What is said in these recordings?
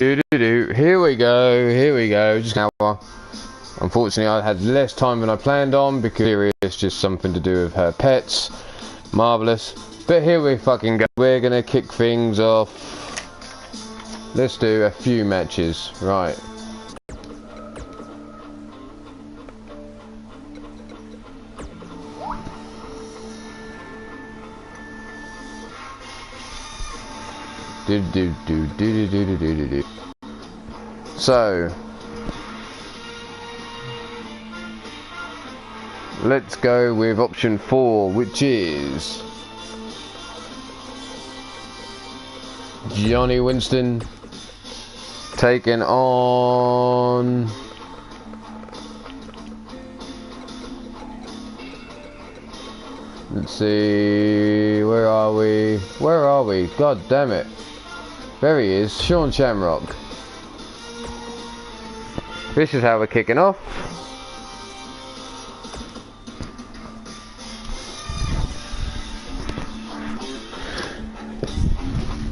Here we go. Just now, unfortunately, I had less time than I planned on because it's just something to do with her pets. Marvelous. But here we fucking go. We're gonna kick things off. Let's do a few matches. Right. So let's go with option 4, which is Johnny Winston taking on let's see, where are we? God damn it. There he is, Sean Shamrock. This is how we're kicking off.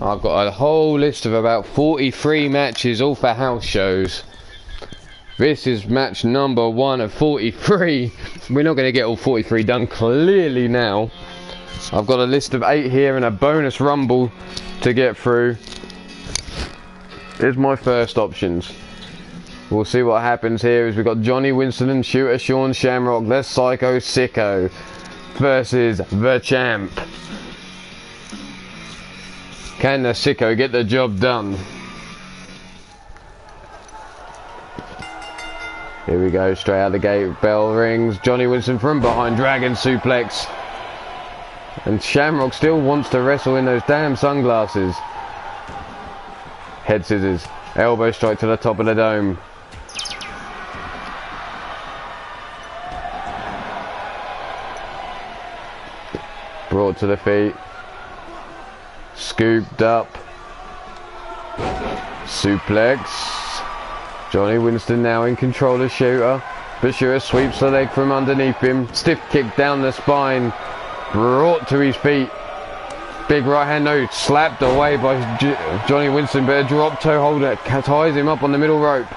I've got a whole list of about 43 matches, all for house shows. This is match number 1 of 43. We're not going to get all 43 done clearly now. I've got a list of 8 here and a bonus rumble to get through. Here's my first options. We'll see what happens here. Is we've got Johnny Winston and shooter Sean Shamrock, the Psycho Sicko, versus the Champ. Can the Sicko get the job done? Here we go, straight out the gate, bell rings. Johnny Winston from behind, dragon suplex. And Shamrock still wants to wrestle in those damn sunglasses. Head scissors, elbow strike to the top of the dome. Brought to the feet. Scooped up. Suplex. Johnny Winston now in control of Shooter. But Shooter sweeps the leg from underneath him. Stiff kick down the spine. Brought to his feet. Big right hand, no, slapped away by Johnny Winston, but a drop toe holder ties him up on the middle rope.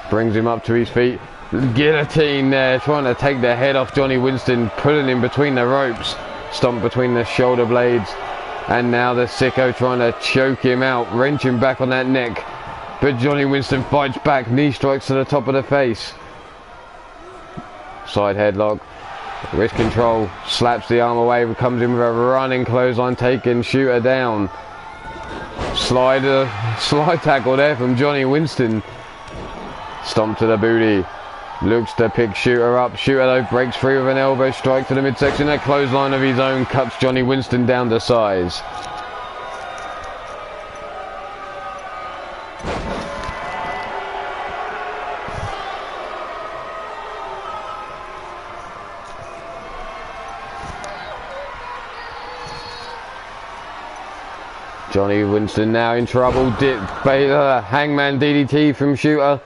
Brings him up to his feet. Guillotine there, trying to take the head off Johnny Winston, pulling him between the ropes. Stomp between the shoulder blades. And now the Sicko trying to choke him out, wrench him back on that neck. But Johnny Winston fights back, knee strikes to the top of the face. Side headlock. Wrist control, slaps the arm away, comes in with a running clothesline, taking Shooter down. Slide tackle there from Johnny Winston. Stomp to the booty. Looks to pick Shooter up. Shooter though breaks free with an elbow strike to the midsection. A clothesline of his own cuts Johnny Winston down to size. Johnny Winston now in trouble. Hangman DDT from Shooter.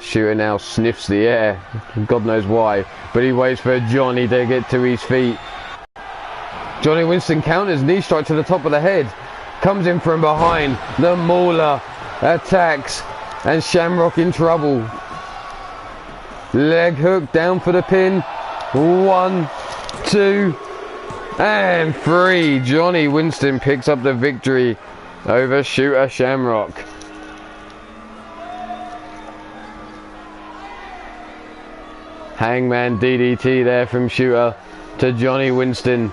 Shooter now sniffs the air. God knows why. But he waits for Johnny to get to his feet. Johnny Winston counters, knee strike to the top of the head. Comes in from behind. The Mauler attacks. And Shamrock in trouble. Leg hook down for the pin. 1, 2... and 3. Johnny Winston picks up the victory over Shooter Shamrock. Hangman DDT there from Shooter to Johnny Winston.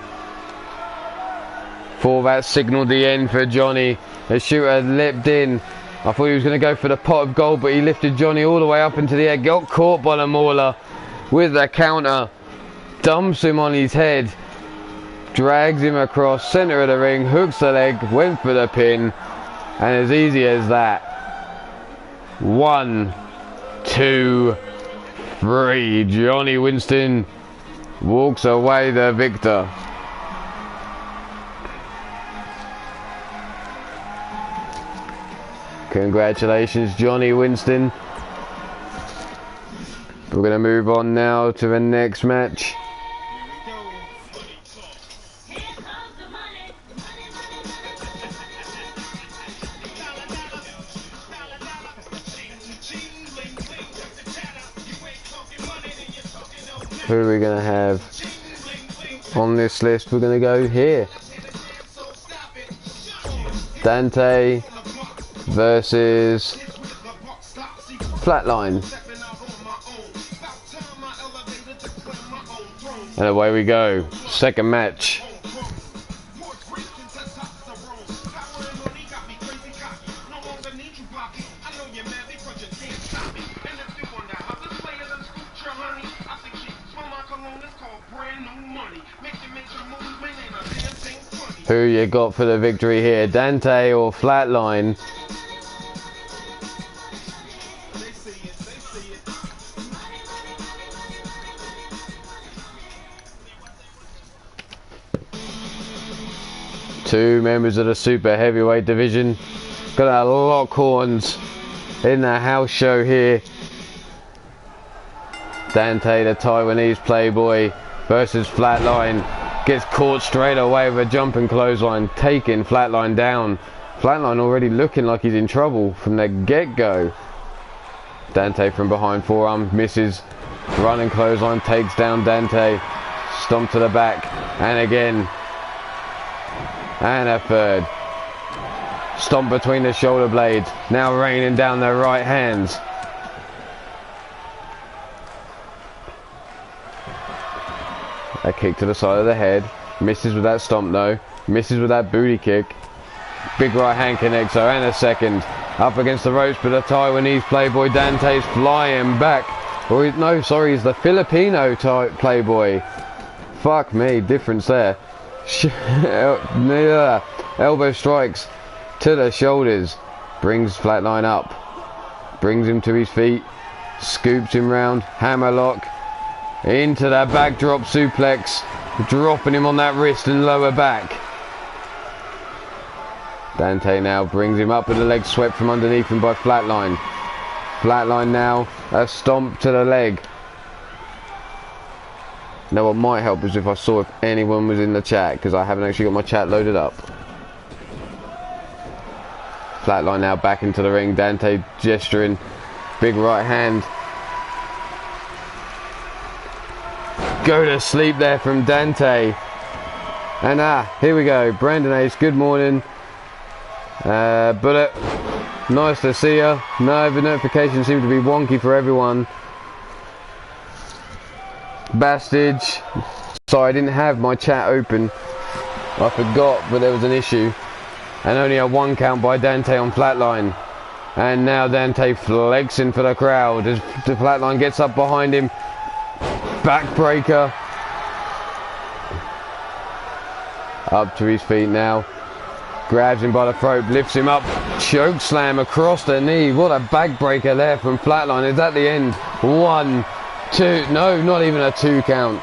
For that signaled the end for Johnny. As Shooter leapt in. I thought he was going to go for the pot of gold, but he lifted Johnny all the way up into the air. Got caught by the Mauler with the counter. Dumps him on his head. Drags him across center of the ring, hooks the leg, went for the pin, and as easy as that. 1, 2, 3. Johnny Winston walks away the victor. Congratulations, Johnny Winston. We're going to move on now to the next match. Who are we going to have on this list? We're going to go here. Dante versus Flatline. And away we go. Second match. Who you got for the victory here, Dante or Flatline? Two members of the super heavyweight division. Got our Lockhorns in the house show here. Dante, the Taiwanese playboy, versus Flatline. Gets caught straight away with a jumping clothesline, taking Flatline down. Flatline already looking like he's in trouble from the get-go. Dante from behind forearm, misses. Running clothesline, takes down Dante. Stomp to the back, and again. And a third. Stomp between the shoulder blades, now raining down their right hands. A kick to the side of the head. Misses with that stomp though. Misses with that booty kick. Big right hand connects though, and a second. Up against the ropes, but the Taiwanese playboy Dante's flying back. Or no, sorry, he's the Filipino playboy. Fuck me, difference there. Elbow strikes to the shoulders. Brings Flatline up. Brings him to his feet. Scoops him round. Hammerlock. Into that backdrop suplex, dropping him on that wrist and lower back. Dante now brings him up with the leg swept from underneath him by Flatline. Flatline now, a stomp to the leg. Now what might help is if I saw if anyone was in the chat, because I haven't actually got my chat loaded up. Flatline now back into the ring, Dante gesturing, big right hand. Go to sleep there from Dante. And here we go. Brandon Ace, good morning. Bullet, nice to see you. No, the notifications seem to be wonky for everyone. Bastage. Sorry, I didn't have my chat open. I forgot, but there was an issue. And only a 1 count by Dante on Flatline. And now Dante flexing for the crowd as the Flatline gets up behind him. Backbreaker. Up to his feet now. Grabs him by the throat, lifts him up. Choke slam across the knee. What a backbreaker there from Flatline. Is that the end? 1, 2. No, not even a 2 count.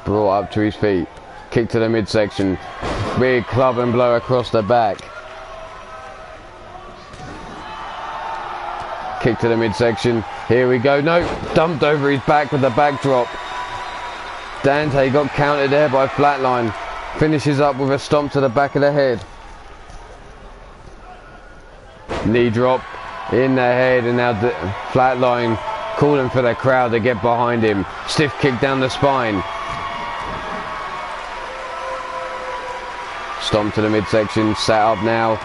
Brought up to his feet. Kick to the midsection. Big club and blow across the back. Kick to the midsection. Here we go. No, dumped over his back with the backdrop. Dante got counted there by Flatline. Finishes up with a stomp to the back of the head. Knee drop in the head, and now Flatline calling for the crowd to get behind him. Stiff kick down the spine. Stomp to the midsection. Sat up now.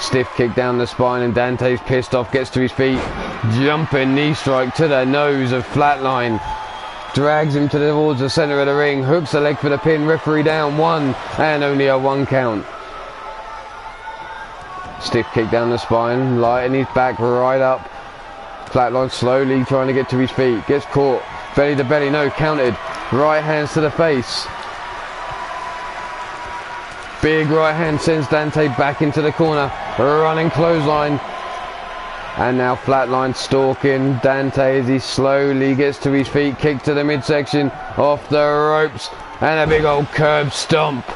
Stiff kick down the spine, and Dante's pissed off, gets to his feet. Jumping knee strike to the nose of Flatline. Drags him towards the centre of the ring. Hooks the leg for the pin. Referee down 1, and only a 1 count. Stiff kick down the spine, lighting his back right up. Flatline slowly trying to get to his feet. Gets caught. Belly to belly, no, counted. Right hands to the face. Big right hand sends Dante back into the corner. Running clothesline. And now Flatline stalking Dante as he slowly gets to his feet. Kick to the midsection. Off the ropes. And a big old curb stomp.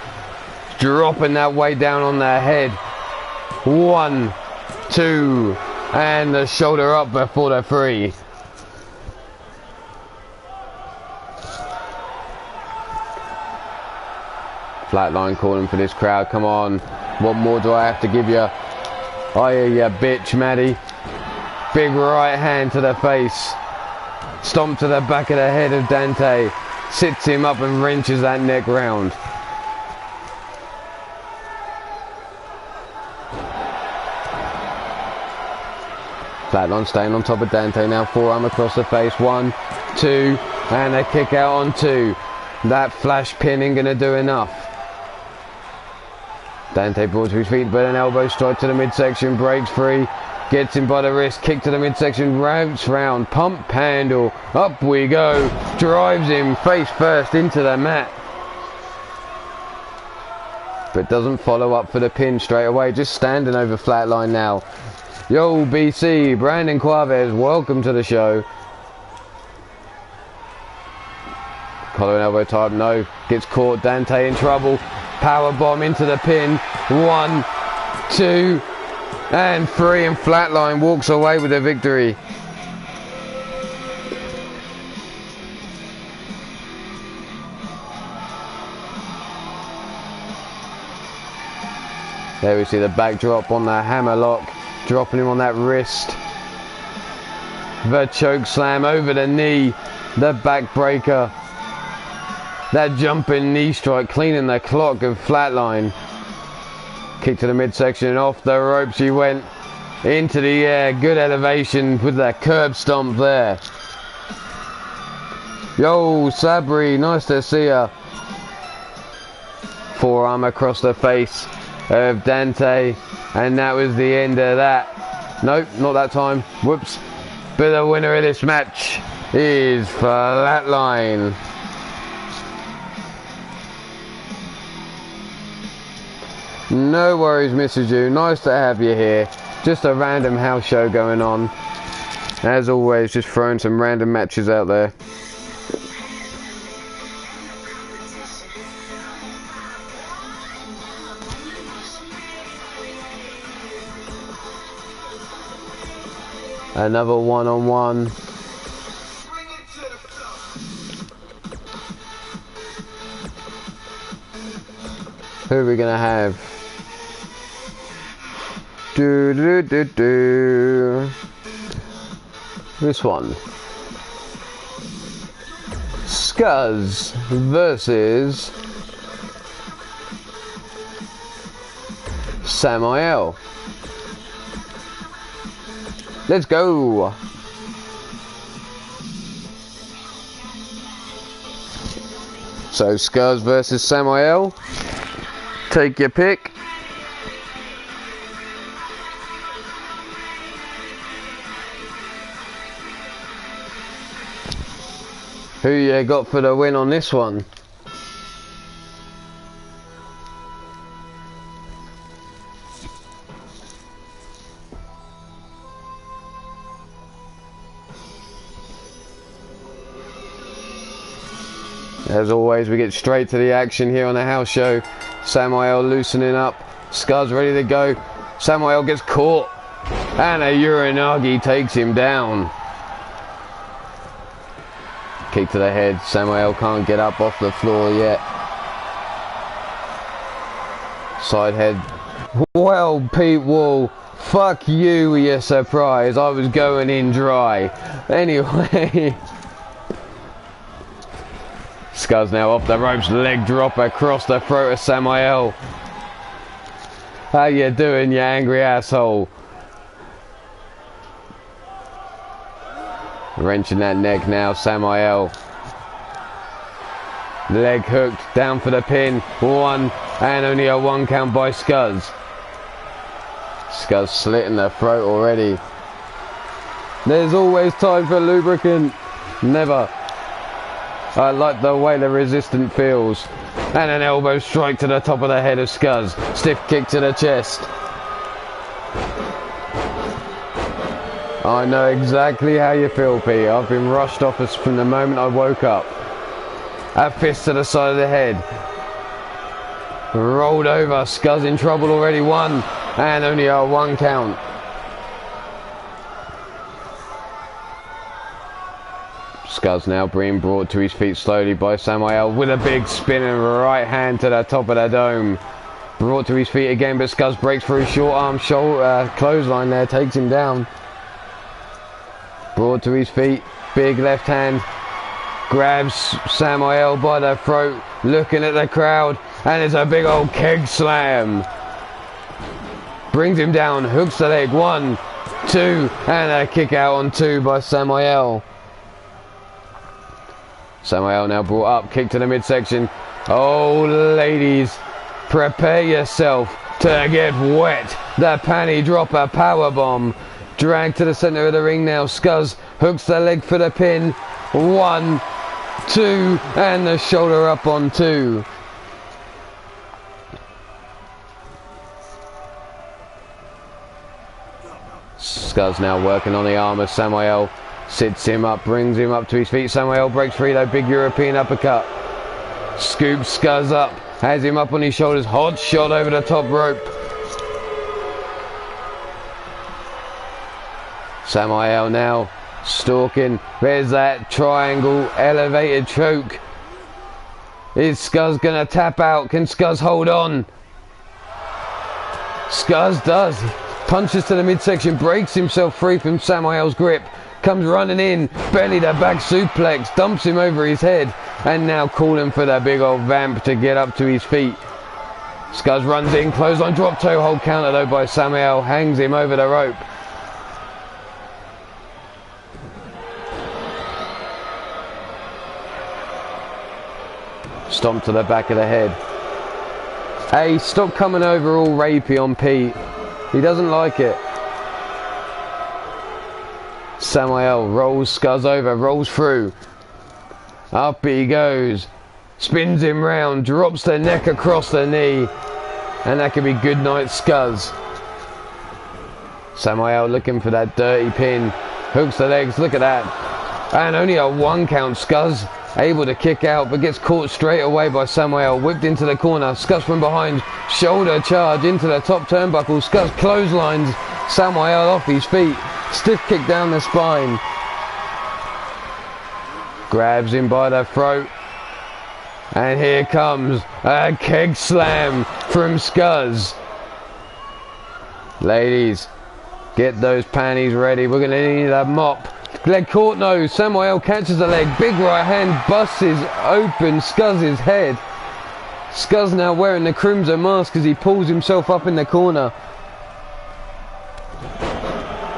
Dropping that weight down on their head. 1, 2. And the shoulder up before the 3. Flatline calling for this crowd. Come on. What more do I have to give you? I hear ya, bitch, Maddie. Big right hand to the face. Stomp to the back of the head of Dante. Sits him up and wrenches that neck round. Flatline staying on top of Dante now. Forearm across the face. 1, 2, and a kick out on 2. That flash pin ain't gonna do enough. Dante brought to his feet, but an elbow strike to the midsection. Breaks free. Gets him by the wrist. Kick to the midsection. Routes round. Pump handle. Up we go. Drives him face first into the mat. But doesn't follow up for the pin straight away. Just standing over Flatline now. Yo, BC, Brandon Quaves, welcome to the show. Collar and elbow type, no. Gets caught, Dante in trouble. Power bomb into the pin. 1, 2, and 3, and Flatline walks away with a victory. There we see the backdrop on the hammer lock. Dropping him on that wrist. The choke slam over the knee. The backbreaker. That jumping knee strike cleaning the clock of Flatline. Kick to the midsection. Off the ropes he went. Into the air. Good elevation with that curb stomp there. Yo, Sabri. Nice to see ya. Forearm across the face of Dante. And that was the end of that. Nope, not that time. Whoops. But the winner of this match is Flatline. No worries, Mrs. Yu. Nice to have you here. Just a random house show going on. As always, just throwing some random matches out there. Another one-on-one. Who are we going to have? This one. Scuzz versus Samael. Let's go. So Scuzz versus Samael. Take your pick. Who you got for the win on this one? As always, we get straight to the action here on the house show. Samael loosening up. Scuzz ready to go. Samael gets caught. And a Uranagi takes him down. Kick to the head. Samael can't get up off the floor yet. Side head. Well, Pete Wall, fuck you with your surprise. I was going in dry. Anyway. Scuzz now off the ropes, leg drop across the throat of Samael. How you doing, you angry asshole? Wrenching that neck now, Samael. Leg hooked, down for the pin. 1, and only a 1 count by Scuzz. Scuzz slitting the throat already. There's always time for lubricant. Never. I like the way the resistant feels. And an elbow strike to the top of the head of Scuzz. Stiff kick to the chest. I know exactly how you feel, Pete. I've been rushed off from the moment I woke up. A fist to the side of the head. Rolled over. Scuzz in trouble already. 1, and only a 1 count. Scuzz now being brought to his feet slowly by Samael with a big spinning right hand to the top of the dome. Brought to his feet again, but Scuzz breaks through. Short arm clothesline there, takes him down. Brought to his feet. Big left hand. Grabs Samael by the throat. Looking at the crowd. And it's a big old keg slam. Brings him down. Hooks the leg. 1, 2. And a kick out on 2 by Samael. Samael now brought up. Kick to the midsection. Oh, ladies. Prepare yourself to get wet. The panty dropper powerbomb. Dragged to the center of the ring now. Scuzz hooks the leg for the pin. 1, 2, and the shoulder up on 2. Scuzz now working on the arm of Samael. Sits him up, brings him up to his feet. Samael breaks free though. Big European uppercut. Scoops Scuzz up. Has him up on his shoulders. Hot shot over the top rope. Samael now stalking. There's that triangle elevated choke. Is Scuzz gonna tap out? Can Scuzz hold on? Scuzz does. Punches to the midsection. Breaks himself free from Samael's grip. Comes running in. Belly to back suplex. Dumps him over his head. And now calling for the big old vamp to get up to his feet. Scuzz runs in. Clothesline drop toe hold counter though by Samael. Hangs him over the rope. Stomp to the back of the head. Hey, stop coming over all rapey on Pete. He doesn't like it. Samael rolls Scuzz over, rolls through. Up he goes. Spins him round, drops the neck across the knee. And that could be good night Scuzz. Samael looking for that dirty pin. Hooks the legs, look at that. And only a 1 count. Scuzz able to kick out, but gets caught straight away by Samael. Whipped into the corner. Scuzz from behind. Shoulder charge into the top turnbuckle. Scuzz clotheslines Samael off his feet. Stiff kick down the spine. Grabs him by the throat. And here comes a keg slam from Scuzz. Ladies, get those panties ready. We're going to need a mop. Leg caught, no. Samael catches the leg. Big right hand busts open Scuzz's head. Scuzz now wearing the crimson mask as he pulls himself up in the corner.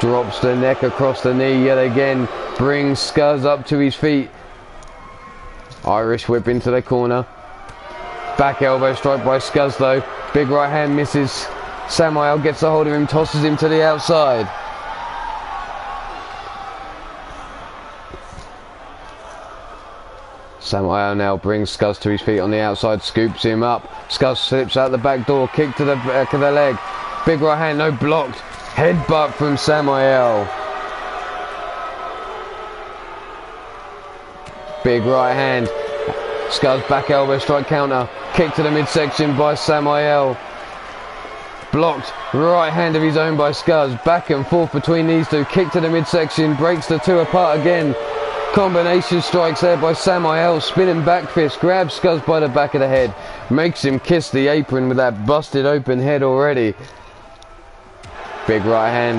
Drops the neck across the knee yet again. Brings Scuzz up to his feet. Irish whip into the corner. Back elbow strike by Scuzz though. Big right hand misses. Samael gets a hold of him, tosses him to the outside. Samael now brings Scuzz to his feet on the outside, scoops him up. Scuzz slips out the back door, kick to the back of the leg. Big right hand, no, blocked. Headbutt from Samael. Big right hand. Scuzz back elbow strike counter. Kick to the midsection by Samael. Blocked. Right hand of his own by Scuzz. Back and forth between these two. Kick to the midsection. Breaks the two apart again. Combination strikes there by Samael. Spinning back fist. Grabs Scuzz by the back of the head. Makes him kiss the apron with that busted open head already. Big right hand.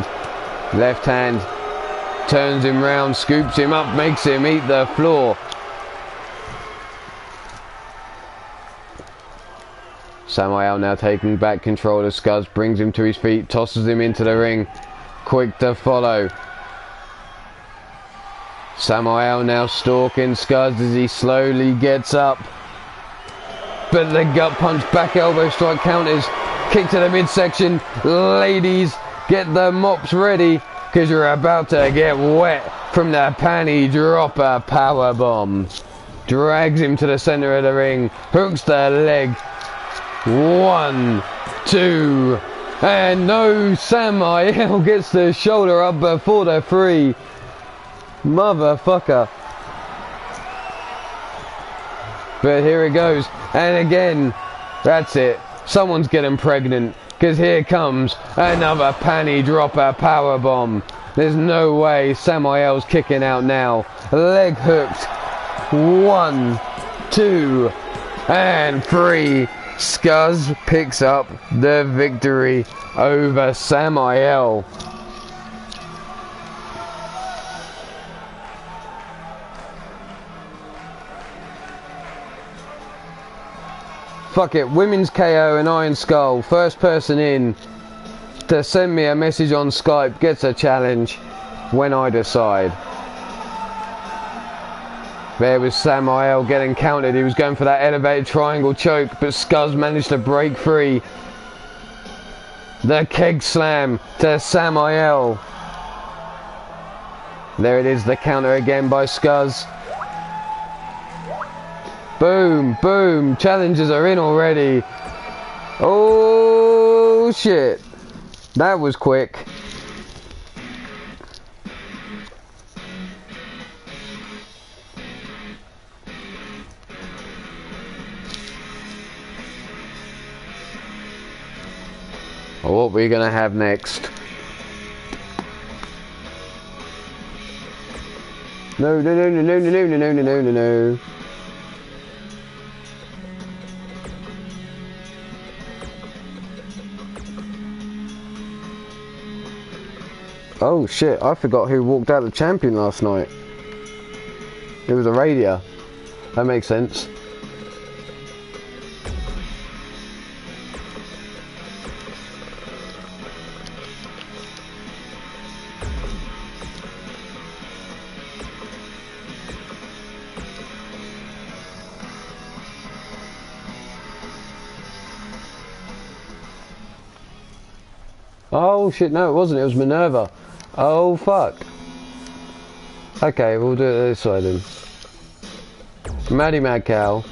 Left hand. Turns him round. Scoops him up. Makes him eat the floor. Samael now taking back control of Scuzz. Brings him to his feet. Tosses him into the ring. Quick to follow. Samael now stalking Scuzz as he slowly gets up. But the gut punch, back elbow strike counters. Kick to the midsection. Ladies, get the mops ready because you're about to get wet from the panty dropper powerbomb. Drags him to the center of the ring. Hooks the leg. 1, 2, and no, Samael gets the shoulder up before the 3. Motherfucker. But here it goes. And again, that's it. Someone's getting pregnant. Because here comes another panty dropper powerbomb. There's no way Samael's kicking out now. Leg hooked. 1, 2, and 3. Scuzz picks up the victory over Samael. Fuck it, women's KO and Iron Skull. First person in to send me a message on Skype gets a challenge when I decide. There was Samael getting counted. He was going for that elevated triangle choke, but Scuzz managed to break free. The keg slam to Samael. There it is, the counter again by Scuzz. Boom, boom. Challenges are in already. Oh, shit. That was quick. What are we going to have next? No, no, no, no, no, no, no, no, no, no, no. Oh shit, I forgot who walked out the champion last night. It was Aradia. That makes sense. Oh shit, no it wasn't, it was Minerva. Oh fuck. Okay, we'll do it this side then. Maddie Mad Cow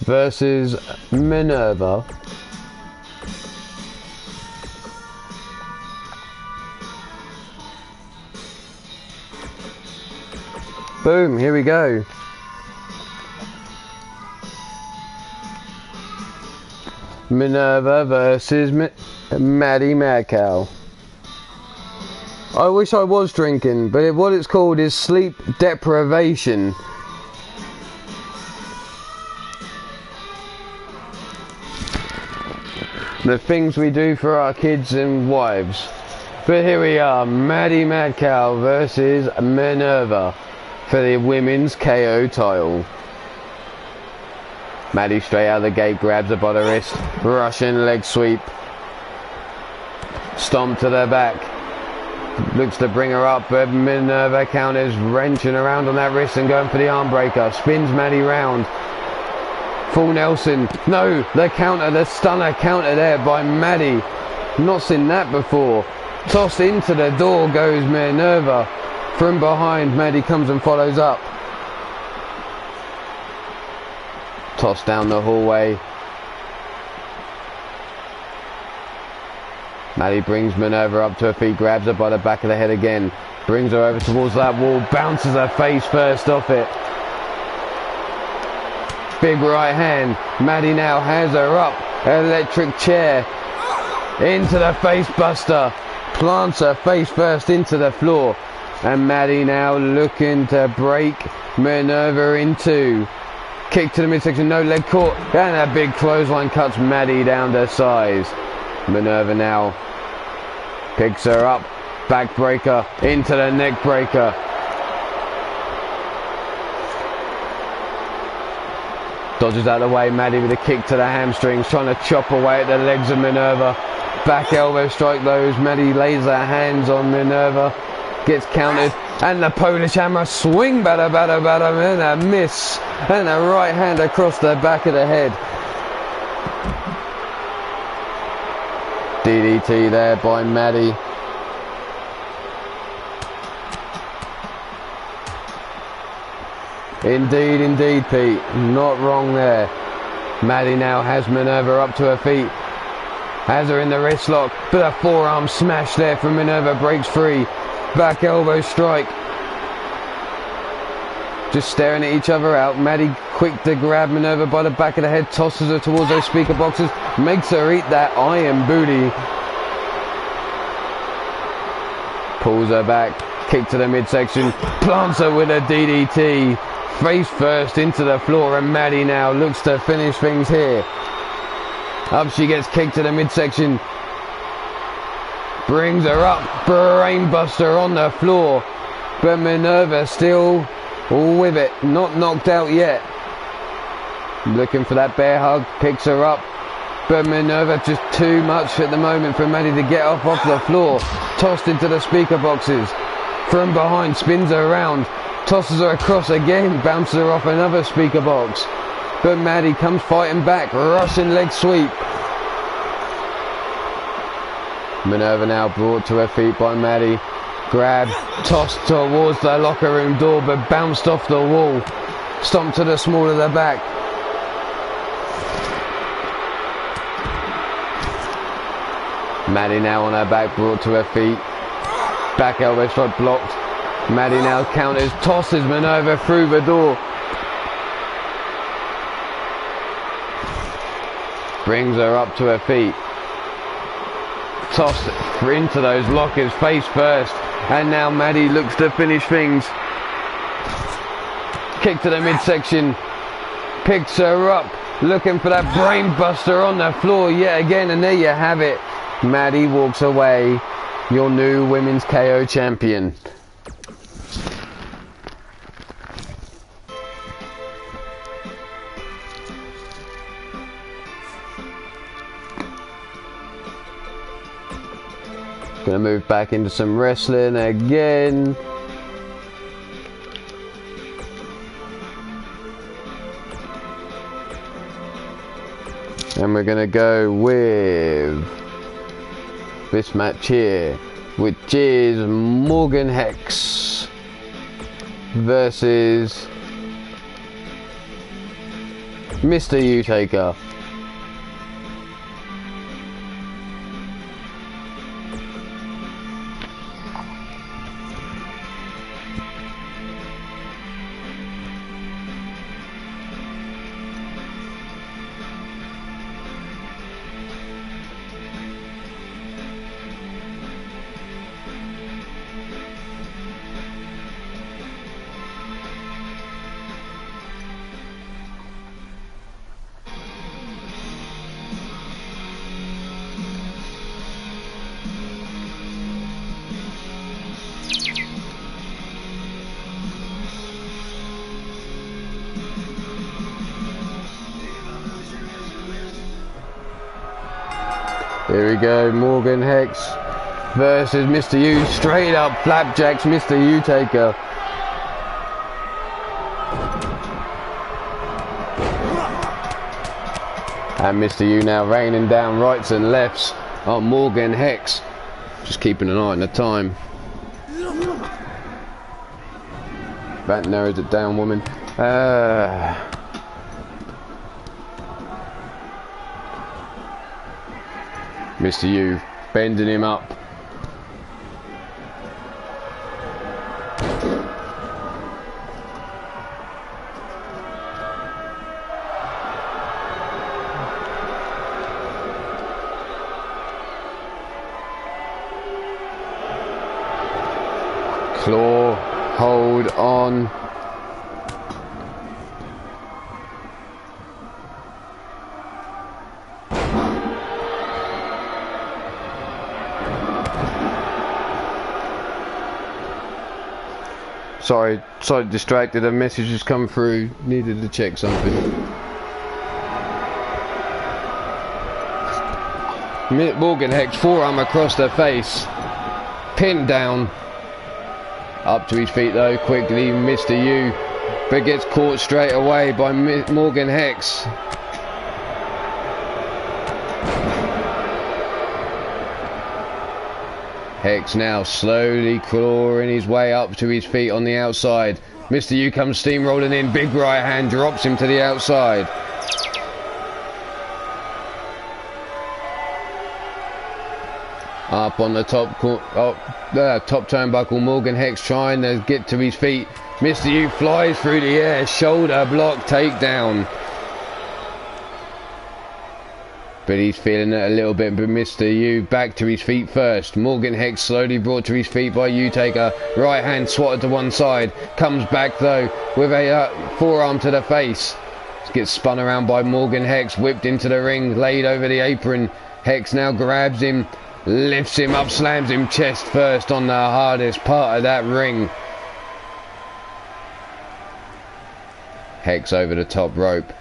versus Minerva. Boom, here we go. Minerva versus Maddie Mad Cow. I wish I was drinking, but what it's called is sleep deprivation. The things we do for our kids and wives. But here we are, Maddie Mad Cow versus Minerva for the women's KO title. Maddie straight out of the gate, grabs her by the wrist, Russian leg sweep. Stomp to the back. Looks to bring her up, but Minerva counters, wrenching around on that wrist and going for the arm breaker. Spins Maddie round. Full Nelson. No, the counter, the stunner counter there by Maddie. Not seen that before. Tossed into the door goes Minerva. From behind, Maddie comes and follows up. Tossed down the hallway. Maddie brings Minerva up to her feet, grabs her by the back of the head again. Brings her over towards that wall, bounces her face first off it. Big right hand. Maddie now has her up. Electric chair. Into the face buster. Plants her face first into the floor. And Maddie now looking to break Minerva in two. Kick to the midsection, no leg caught, and a big clothesline cuts Maddie down to size. Minerva now picks her up, back breaker into the neck breaker. Dodges out of the way, Maddie with a kick to the hamstrings, trying to chop away at the legs of Minerva. Back elbow strike those, Maddie lays her hands on Minerva, gets counted. And the Polish hammer, swing, bada, bada, bada, and a miss. And a right hand across the back of the head. DDT there by Maddie. Indeed, indeed, Pete. Not wrong there. Maddie now has Minerva up to her feet. Has her in the wrist lock. But a forearm smash there from Minerva breaks free. Back elbow strike. Just staring at each other out. Maddie quick to grab Minerva by the back of the head. Tosses her towards those speaker boxes. Makes her eat that iron booty. Pulls her back. Kick to the midsection. Plants her with a DDT. Face first into the floor. And Maddie now looks to finish things here. Up she gets, kicked to the midsection. Brings her up, brainbuster on the floor, but Minerva still All with it, not knocked out yet. Looking for that bear hug, picks her up. But Minerva just too much at the moment for Maddie to get up off the floor. Tossed into the speaker boxes. From behind, spins her around. Tosses her across again, bounces her off another speaker box. But Maddie comes fighting back, Russian leg sweep. Minerva now brought to her feet by Maddie. Grab, tossed towards the locker room door, but bounced off the wall. Stomped to the small of the back. Maddie now on her back, brought to her feet. Back elbow shot blocked. Maddie now counters, tosses Minerva through the door. Brings her up to her feet. Tossed into those lockers face first. And now Maddie looks to finish things. Kick to the midsection. Picks her up. Looking for that brain buster on the floor yet again. And there you have it. Maddie walks away, your new women's KO champion. Gonna move back into some wrestling again. And we're gonna go with this match here, which is Morgan Hex versus Mr. U-Taker. Here we go, Morgan Hex versus Mr. U. Straight up flapjacks Mr. U-Taker. And Mr. U now raining down rights and lefts on Morgan Hex. Just keeping an eye on the time. That narrows it down, woman. Mr. U bending him up. Claw, hold on. Sorry, slightly distracted. A message has come through. Needed to check something. Morgan Hex, forearm across the face. Pinned down. Up to his feet though, quickly, Mr. U. But gets caught straight away by Morgan Hex. Hex now slowly clawing his way up to his feet on the outside. Mr. U comes steamrolling in, big right hand, drops him to the outside. Up on the top turnbuckle, Morgan Hex trying to get to his feet. Mr. U flies through the air, shoulder block, takedown. But he's feeling it a little bit, but Mr. U back to his feet first. Morgan Hex slowly brought to his feet by U-Taker. Right hand swatted to one side. Comes back though with a forearm to the face. Gets spun around by Morgan Hex, whipped into the ring, laid over the apron. Hex now grabs him, lifts him up, slams him chest first on the hardest part of that ring. Hex over the top rope.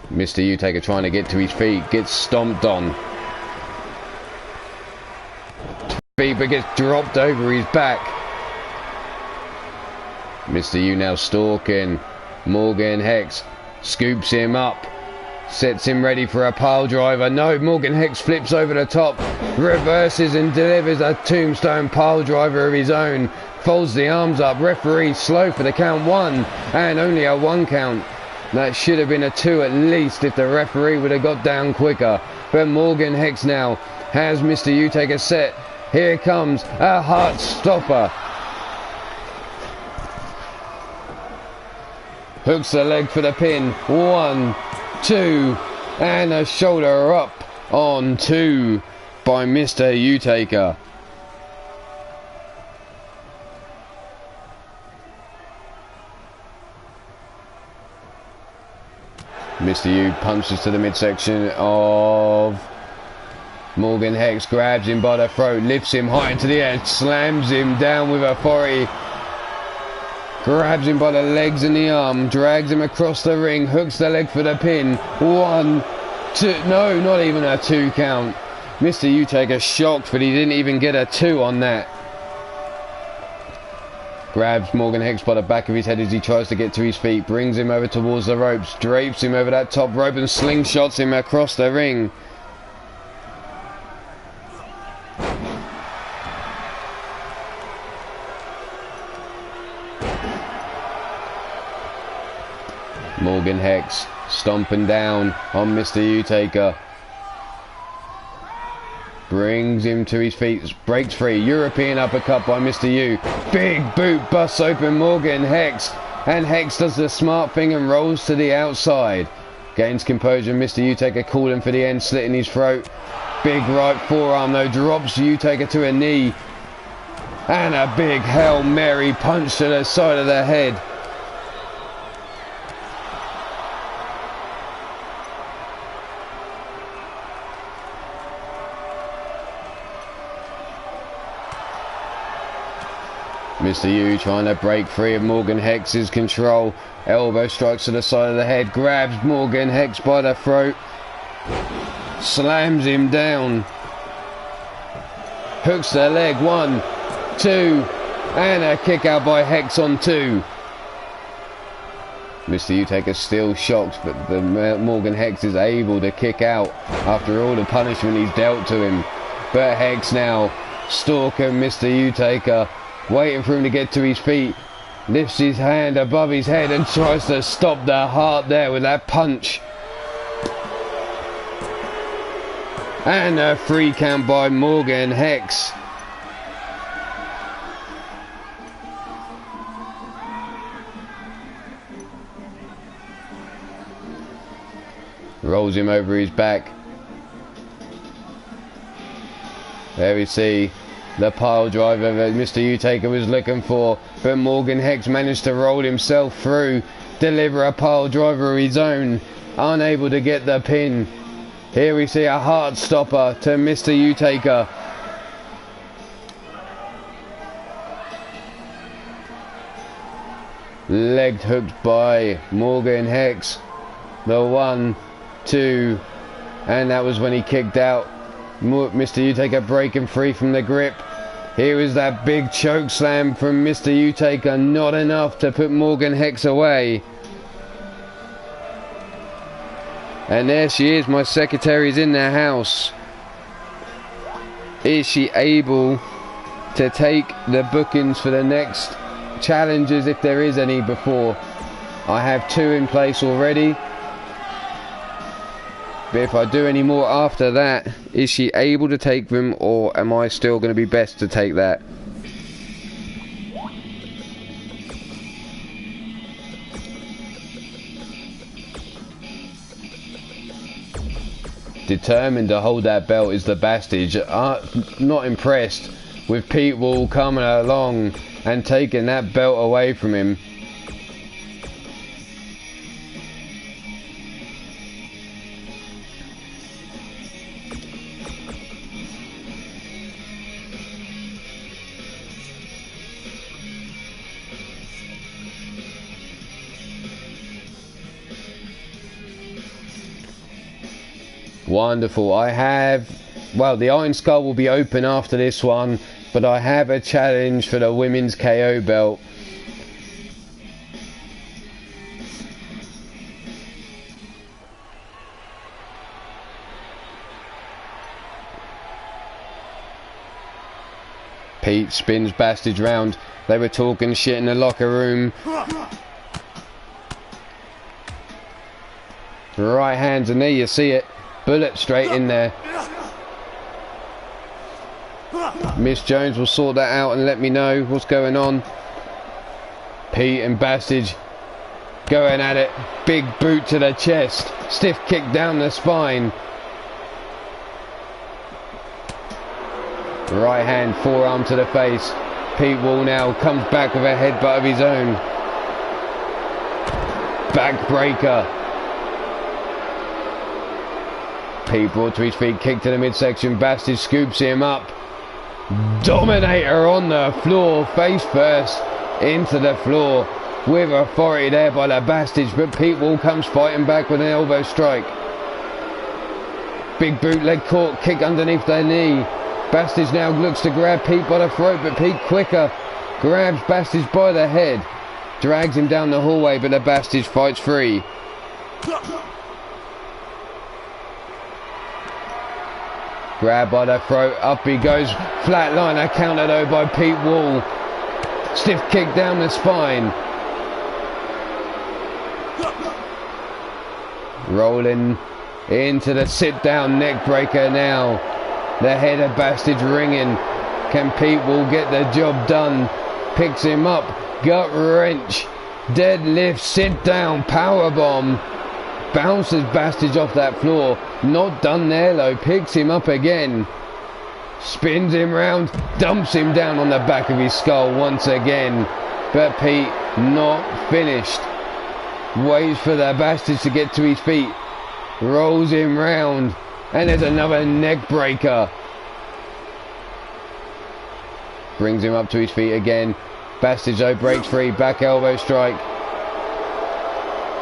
Mr. Utaker trying to get to his feet, gets stomped on. But gets dropped over his back. Mr. U now stalking. Morgan Hex scoops him up. Sets him ready for a pile driver. No, Morgan Hex flips over the top. Reverses and delivers a tombstone pile driver of his own. Folds the arms up. Referee slow for the count 1. And only a 1 count. That should have been a 2 at least if the referee would have got down quicker. But Morgan Hex now has Mr. Utaker set. Here comes a heart stopper. Hooks the leg for the pin. 1, 2, and a shoulder up on 2 by Mr. Utaker. Mr. U punches to the midsection of Morgan Hex, grabs him by the throat, lifts him high into the air, slams him down with authority. Grabs him by the legs and the arm, drags him across the ring, hooks the leg for the pin. 1, 2, no, not even a 2 count. Mr. Utaker shocked, but he didn't even get a 2 on that. Grabs Morgan Hex by the back of his head as he tries to get to his feet, brings him over towards the ropes, drapes him over that top rope and slingshots him across the ring. Morgan Hex stomping down on Mr. Utaker. Brings him to his feet, breaks free. European uppercut by Mr. U. Big boot busts open Morgan Hex. And Hex does the smart thing and rolls to the outside. Gains composure. Mr. Utaker calling for the end, slitting his throat. Big right forearm though, drops Utaker to a knee. And a big Hail Mary punch to the side of the head. Mr. U trying to break free of Morgan Hex's control. Elbow strikes to the side of the head. Grabs Morgan Hex by the throat. Slams him down. Hooks the leg. 1, 2. And a kick out by Hex on 2. Mr. Utaker still shocked, but the Morgan Hex is able to kick out after all the punishment he's dealt to him. But Hex now stalking Mr. Utaker, waiting for him to get to his feet, lifts his hand above his head and tries to stop the heart there with that punch. And a 3 count by Morgan Hex. Rolls him over his back. There we see the pile driver that Mr. Utaker was looking for, but Morgan Hex managed to roll himself through, deliver a pile driver of his own, unable to get the pin. Here we see a heart stopper to Mr. Utaker. Leg hooked by Morgan Hex. The 1, 2, and that was when he kicked out. Mr. Utaker breaking free from the grip. Here is that big choke slam from Mr. Utaker, not enough to put Morgan Hex away. And there she is, my secretary's in the house. Is she able to take the bookings for the next challenges, if there is any, before? I have 2 in place already. But if I do any more after that, is she able to take them, or am I still going to be best to take that? Determined to hold that belt is the Bastage. Not impressed with people coming along and taking that belt away from him. Wonderful. I have, well, the Iron Skull will be open after this one, but I have a challenge for the women's KO belt. Pete spins Bastard round. They were talking shit in the locker room. Right hands, and there you see it. Bullet straight in there. Miss Jones will sort that out and let me know what's going on. Pete and Bastard going at it. Big boot to the chest. Stiff kick down the spine. Right hand, forearm to the face. Pete Wall now comes back with a headbutt of his own. Backbreaker. Pete brought to his feet, kick to the midsection. Bastard scoops him up. Dominator on the floor, face first into the floor with authority there by the Bastards, but Pete Wall comes fighting back with an elbow strike. Big boot, leg caught, kick underneath their knee. Bastards now looks to grab Pete by the throat, but Pete quicker grabs Bastards by the head, drags him down the hallway, but the Bastards fights free. Grab by the throat, up he goes, flatliner counter though by Pete Wall. Stiff kick down the spine. Rolling into the sit down neck breaker now. The head of Bastard's ringing. Can Pete Wall get the job done? Picks him up, gut wrench, deadlift, sit down, power bomb. Bounces Bastard off that floor. Not done there though. Picks him up again. Spins him round. Dumps him down on the back of his skull once again. But Pete not finished. Waits for the Bastard to get to his feet. Rolls him round. And there's another neck breaker. Brings him up to his feet again. Bastard though breaks free. Back elbow strike.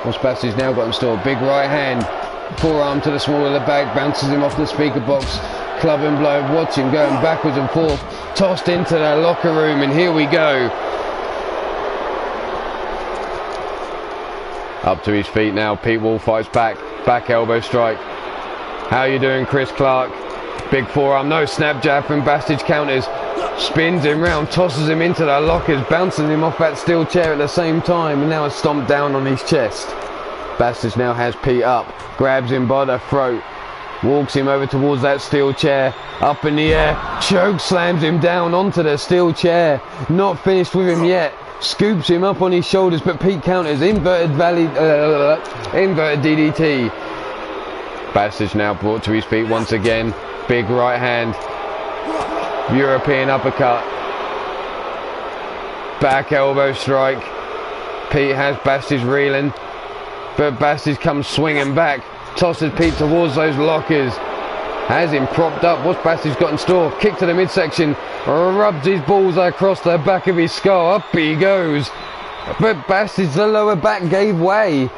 What's Bastard's now got in store? Big right hand. Forearm to the small of the back. Bounces him off the speaker box. Club and blow. Watch him going backwards and forth. Tossed into the locker room. And here we go. Up to his feet now. Pete Wall fights back. Back elbow strike. How you doing, Chris Clark? Big forearm. No snap jab from Bastard counters. Spins him round, tosses him into the lockers, bouncing him off that steel chair at the same time, and now it's stomped down on his chest. Bastard now has Pete up, grabs him by the throat, walks him over towards that steel chair, up in the air, choke slams him down onto the steel chair. Not finished with him yet. Scoops him up on his shoulders, but Pete counters, inverted DDT. Bastard now brought to his feet once again. Big right hand. European uppercut. Back elbow strike. Pete has Bastard reeling, but Bastard comes swinging back. Tosses Pete towards those lockers. Has him propped up. What's Bastard's got in store? Kick to the midsection. Rubs his balls across the back of his skull. Up he goes. But Bastard's the lower back gave way.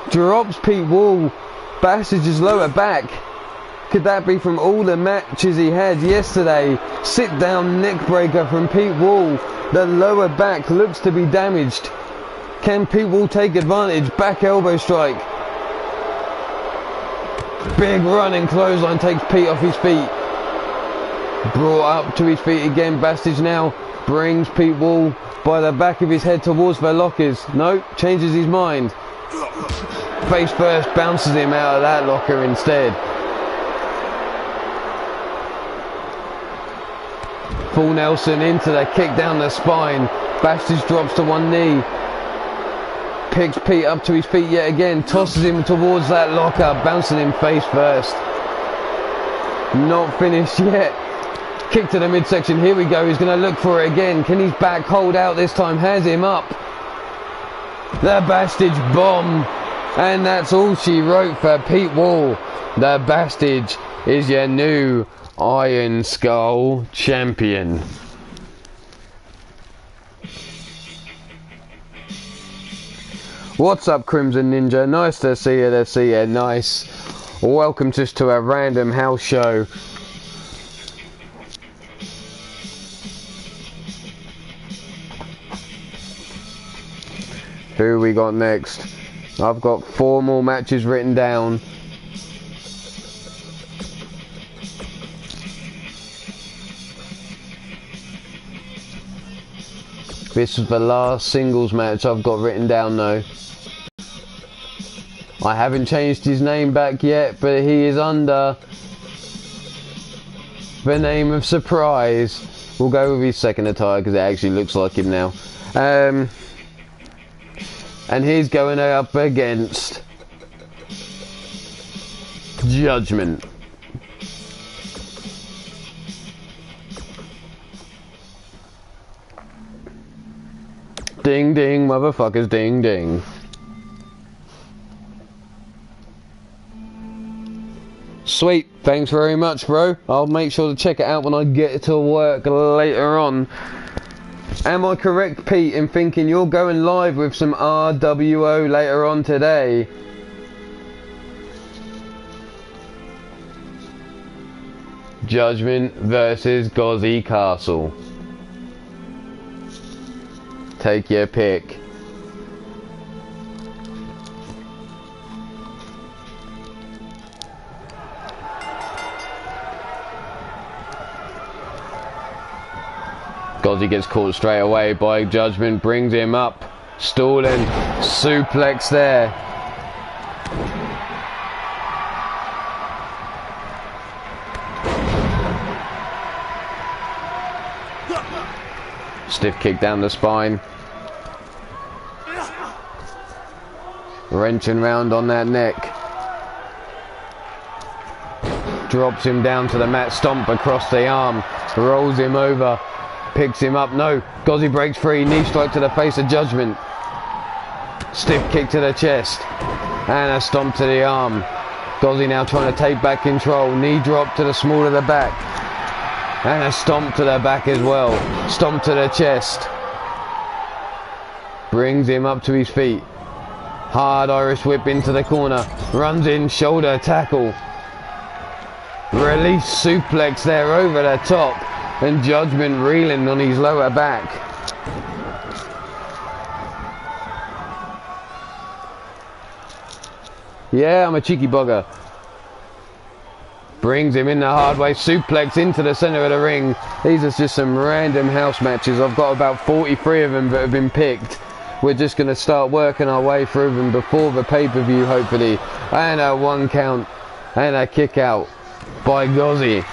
Drops Pete Wall. Bastard's lower back. Could that be from all the matches he had yesterday? Sit down neck breaker from Pete Wall. The lower back looks to be damaged. Can Pete Wall take advantage? Back elbow strike. Big running clothesline takes Pete off his feet. Brought up to his feet again. Bastard now brings Pete Wall by the back of his head towards the lockers. No, changes his mind. Face first, bounces him out of that locker instead. Full Nelson into the kick down the spine. Bastard drops to one knee. Picks Pete up to his feet yet again. Tosses him towards that locker. Bouncing him face first. Not finished yet. Kick to the midsection. Here we go. He's going to look for it again. Can his back hold out this time? Has him up. The Bastard bomb. And that's all she wrote for Pete Wall. The Bastard is your new Iron Skull champion. What's up, Crimson Ninja? Nice to see you. Nice. Welcome just to a random house show. Who we got next? I've got 4 more matches written down. This is the last singles match I've got written down though. I haven't changed his name back yet, but he is under the name of Surprise. We'll go with his second attire because it actually looks like him now. And he's going up against Judgment. Ding ding, motherfuckers, ding ding. Sweet, thanks very much, bro. I'll make sure to check it out when I get to work later on. Am I correct, Pete, in thinking you're going live with some RWO later on today? Judgment versus Gozzy Castle. Take your pick. Gozzy gets caught straight away by Judgment, brings him up, stalling, suplex there. Stiff kick down the spine. Wrenching round on that neck. Drops him down to the mat, stomp across the arm, rolls him over. Picks him up, no, Gozzy breaks free, knee strike to the face of Judgment. Stiff kick to the chest, and a stomp to the arm. Gozzy now trying to take back control, knee drop to the small of the back, and a stomp to the back as well. Stomp to the chest. Brings him up to his feet. Hard Irish whip into the corner, runs in, shoulder tackle. Release suplex there over the top. And Judgment reeling on his lower back. Yeah, I'm a cheeky bugger. Brings him in the hard way, suplex into the centre of the ring. These are just some random house matches. I've got about 43 of them that have been picked. We're just going to start working our way through them before the pay-per-view, hopefully. And a 1 count and a kick out by Gozzy.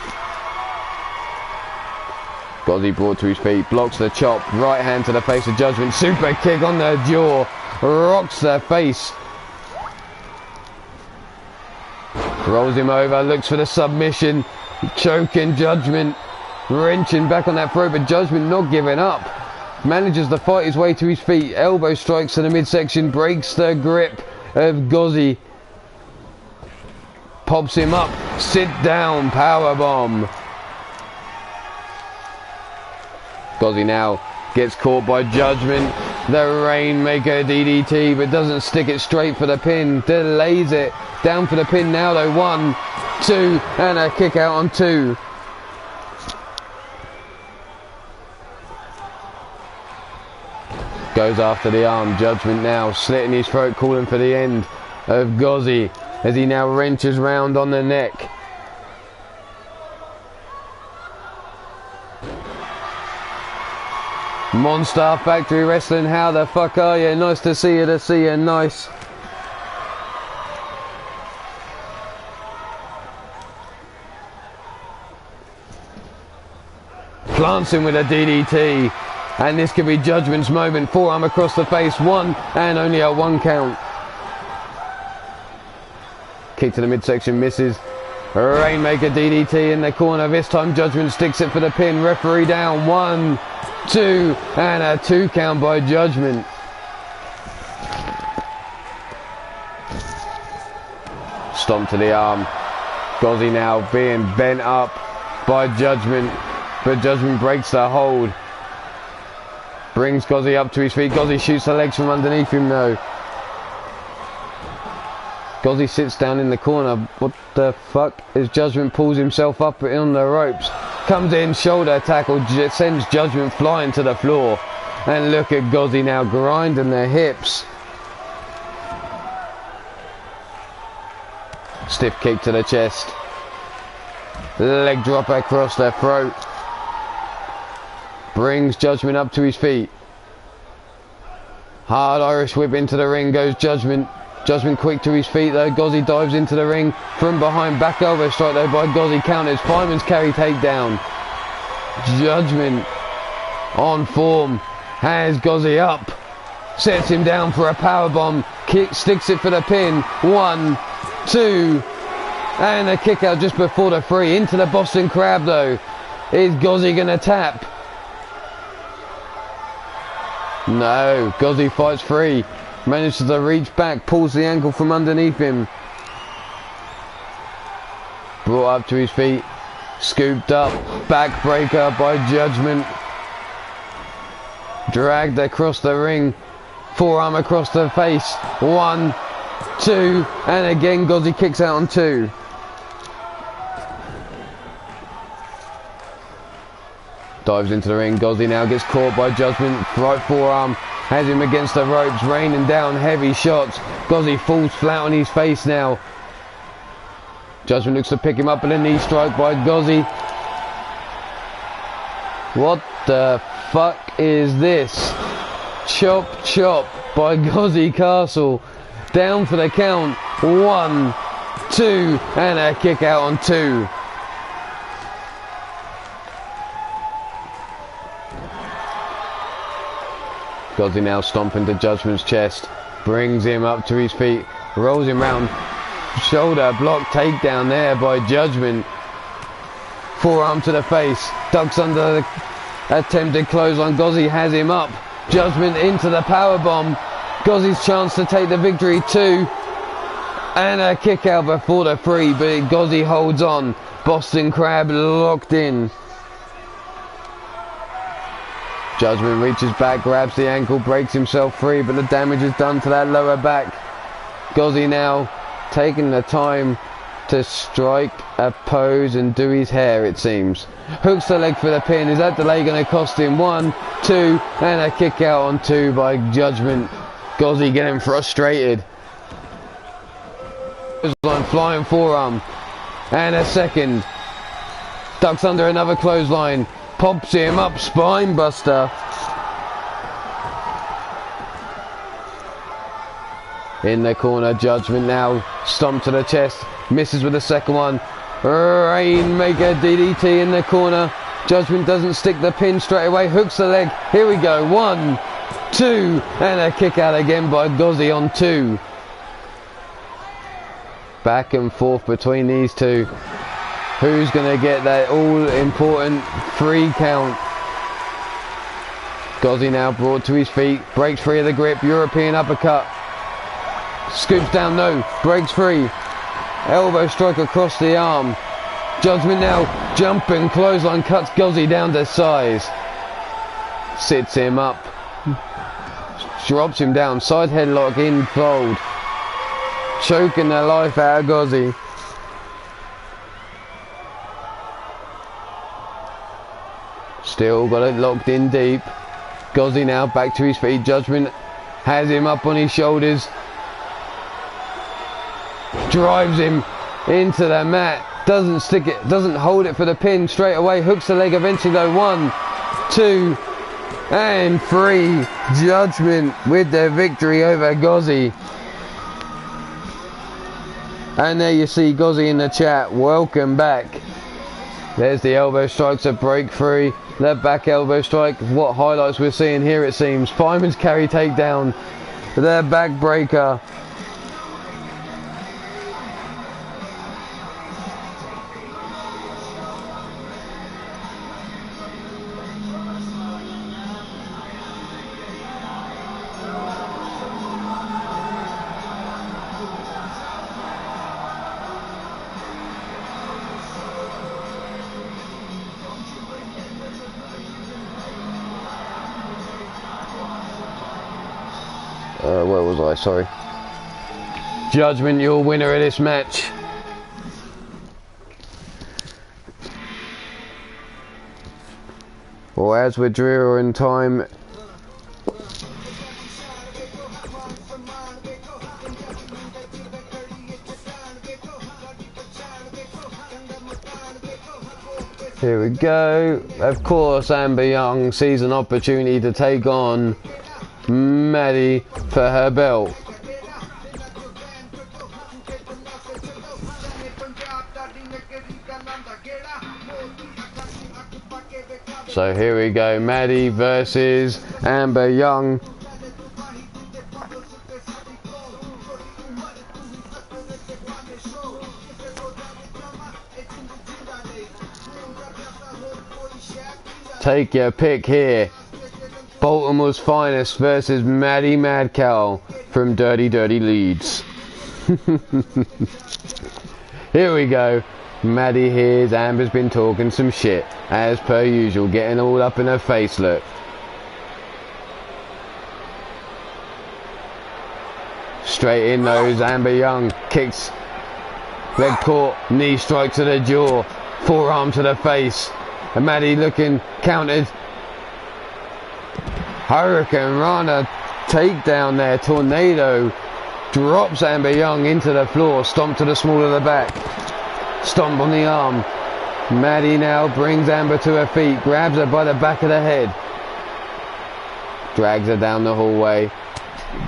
Gozzy brought to his feet, blocks the chop, right hand to the face of Judgment, super kick on the jaw, rocks the face. Rolls him over, looks for the submission, choking Judgment, wrenching back on that throat, but Judgment not giving up. Manages to fight his way to his feet, elbow strikes to the midsection, breaks the grip of Gozzy. Pops him up, sit down, powerbomb. Gozzy now gets caught by Judgment. The Rainmaker DDT, but doesn't stick it straight for the pin. Delays it. Down for the pin now though. 1, 2, and a kick out on 2. Goes after the arm. Judgment now slitting his throat, calling for the end of Gozzy as he now wrenches round on the neck. Monster Factory Wrestling, how the fuck are you? Nice to see you, nice. Plants him with a DDT, and this could be Judgment's moment. Forearm across the face, 1, and only a 1 count. Kick to the midsection, misses. Rainmaker DDT in the corner, this time Judgment sticks it for the pin. Referee down, 1, 2, and a 2 count by Judgment. Stomp to the arm. Gozzy now being bent up by Judgment, but Judgment breaks the hold. Brings Gozzy up to his feet. Gozzy shoots the legs from underneath him though. Gozzi sits down in the corner. What the fuck? His Judgment pulls himself up on the ropes. Comes in, shoulder tackle, sends Judgment flying to the floor. And look at Gozzi now grinding the hips. Stiff kick to the chest. Leg drop across the throat. Brings Judgment up to his feet. Hard Irish whip into the ring goes Judgment. Judgment quick to his feet though. Gozzi dives into the ring from behind. Back elbow strike though by Gozzi. Counters. Fireman's carry takedown. Judgment on form. Has Gozzi up. Sets him down for a powerbomb. Kick, sticks it for the pin. 1, 2. And a kick out just before the 3. Into the Boston Crab though. Is Gozzi going to tap? No. Gozzi fights free. Manages to reach back. Pulls the ankle from underneath him. Brought up to his feet. Scooped up. Backbreaker by Judgment. Dragged across the ring. Forearm across the face. 1, 2. And again Gozzi kicks out on 2. Dives into the ring. Gozzi now gets caught by Judgment. Right forearm. Has him against the ropes. Raining down heavy shots. Gozzi falls flat on his face now. Judgment looks to pick him up, but a knee strike by Gozzi. What the fuck is this? Chop chop by Gozzi Castle. Down for the count. 1, 2. And a kick out on 2. Gozzi now stomping to Judgment's chest. Brings him up to his feet. Rolls him round. Shoulder block takedown there by Judgment. Forearm to the face. Ducks under the attempted clothesline. Gozzi has him up. Judgment into the powerbomb. Gozzi's chance to take the victory too. And a kick out before the 3. But Gozzi holds on. Boston Crab locked in. Judgment reaches back, grabs the ankle, breaks himself free, but the damage is done to that lower back. Gozzi now taking the time to strike a pose and do his hair, it seems. Hooks the leg for the pin. Is that delay going to cost him? 1, 2, and a kick out on 2 by Judgment. Gozzi getting frustrated. Flying forearm. And a second. Ducks under another clothesline. Pops him up, spine buster. In the corner, Judgment now stomp to the chest, misses with the second one. Rainmaker DDT in the corner. Judgment doesn't stick the pin straight away, hooks the leg. Here we go, 1, 2, and a kick out again by Gozzi on 2. Back and forth between these two. Who's going to get that all-important 3 count? Gozzi now brought to his feet, breaks free of the grip, European uppercut. Scoops down, no, breaks free. Elbow strike across the arm. Judgment now jumping, clothesline cuts Gozzi down to size. Sits him up. Drops him down, side headlock in fold. Choking the life out of Gozzi. Still got it locked in deep. Gozzi now back to his feet. Judgment has him up on his shoulders. Drives him into the mat. Doesn't stick it, doesn't hold it for the pin straight away. Hooks the leg eventually though. 1, 2, and 3. Judgment with the victory over Gozzi. And there you see Gozzi in the chat. Welcome back. There's the elbow strikes that break free. That back elbow strike. What highlights we're seeing here it seems. Fireman's carry takedown. The backbreaker. Where was I? Sorry. Judgment, your winner of this match. Well, as we're drawing time, here we go. Of course, Amber Young sees an opportunity to take on Maddie for her belt. So here we go, Maddie versus Amber Young. Take your pick here. Baltimore's finest versus Maddie Madcow from Dirty Dirty Leeds. Here we go. Maddie hears Amber's been talking some shit, as per usual, getting all up in her face, look. Straight in those, Amber Young kicks, leg caught, knee strike to the jaw, forearm to the face, and Maddie looking countered. Hurricane Rana takedown there, tornado, drops Amber Young into the floor, stomp to the small of the back. Stomp on the arm. Maddie now brings Amber to her feet, grabs her by the back of the head, drags her down the hallway.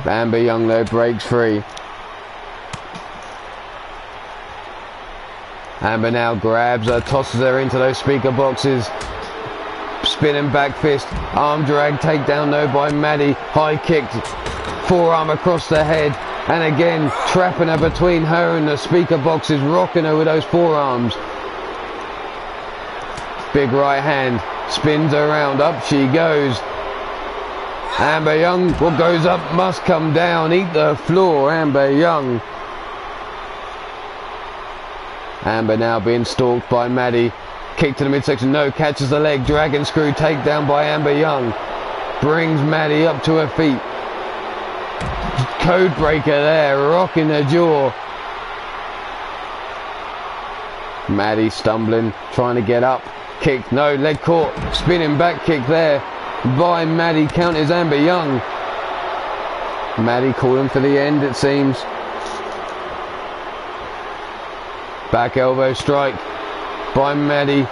Amber Young though breaks free. Amber now grabs her, tosses her into those speaker boxes. Spinning back fist, arm drag, takedown though by Maddie. High kick, forearm across the head. And again, trapping her between her and the speaker boxes, rocking her with those forearms. Big right hand, spins her around, up she goes. Amber Young, what goes up must come down, eat the floor, Amber Young. Amber now being stalked by Maddie. Kick to the midsection, no, catches the leg, dragon screw, takedown by Amber Young. Brings Maddie up to her feet. Code breaker there, rocking the jaw. Maddie stumbling, trying to get up. Kick, no, leg caught. Spinning back kick there by Maddie, counters Amber Young. Maddie calling for the end, it seems. Back elbow strike by Maddie.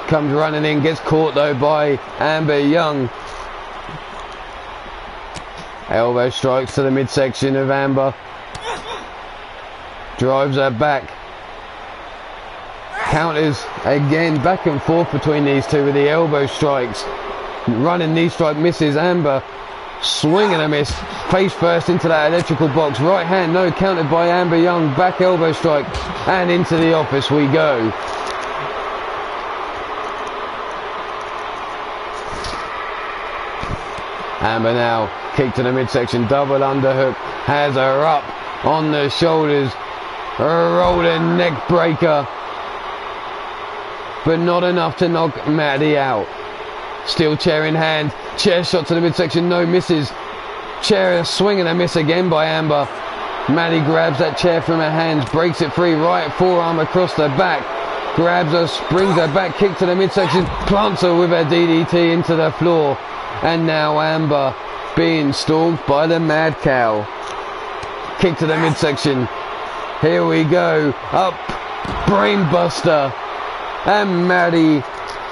Comes running in, gets caught though by Amber Young. Elbow strikes to the midsection of Amber. Drives her back. Counters again, back and forth between these two with the elbow strikes. Running knee strike misses. Amber swing and a miss. Face first into that electrical box. Right hand, no, countered by Amber Young. Back elbow strike. And into the office we go. Amber now, kick to the midsection, double underhook, has her up on the shoulders, a rolling neck breaker, but not enough to knock Maddie out. Still chair in hand, chair shot to the midsection, no, misses. Chair swing and a miss again by Amber. Maddie grabs that chair from her hands, breaks it free, right forearm across the back, grabs her, brings her back, kick to the midsection, plants her with her DDT into the floor. And now Amber being stalked by the Mad Cow. Kick to the midsection. Here we go. Up. Brainbuster. And Maddie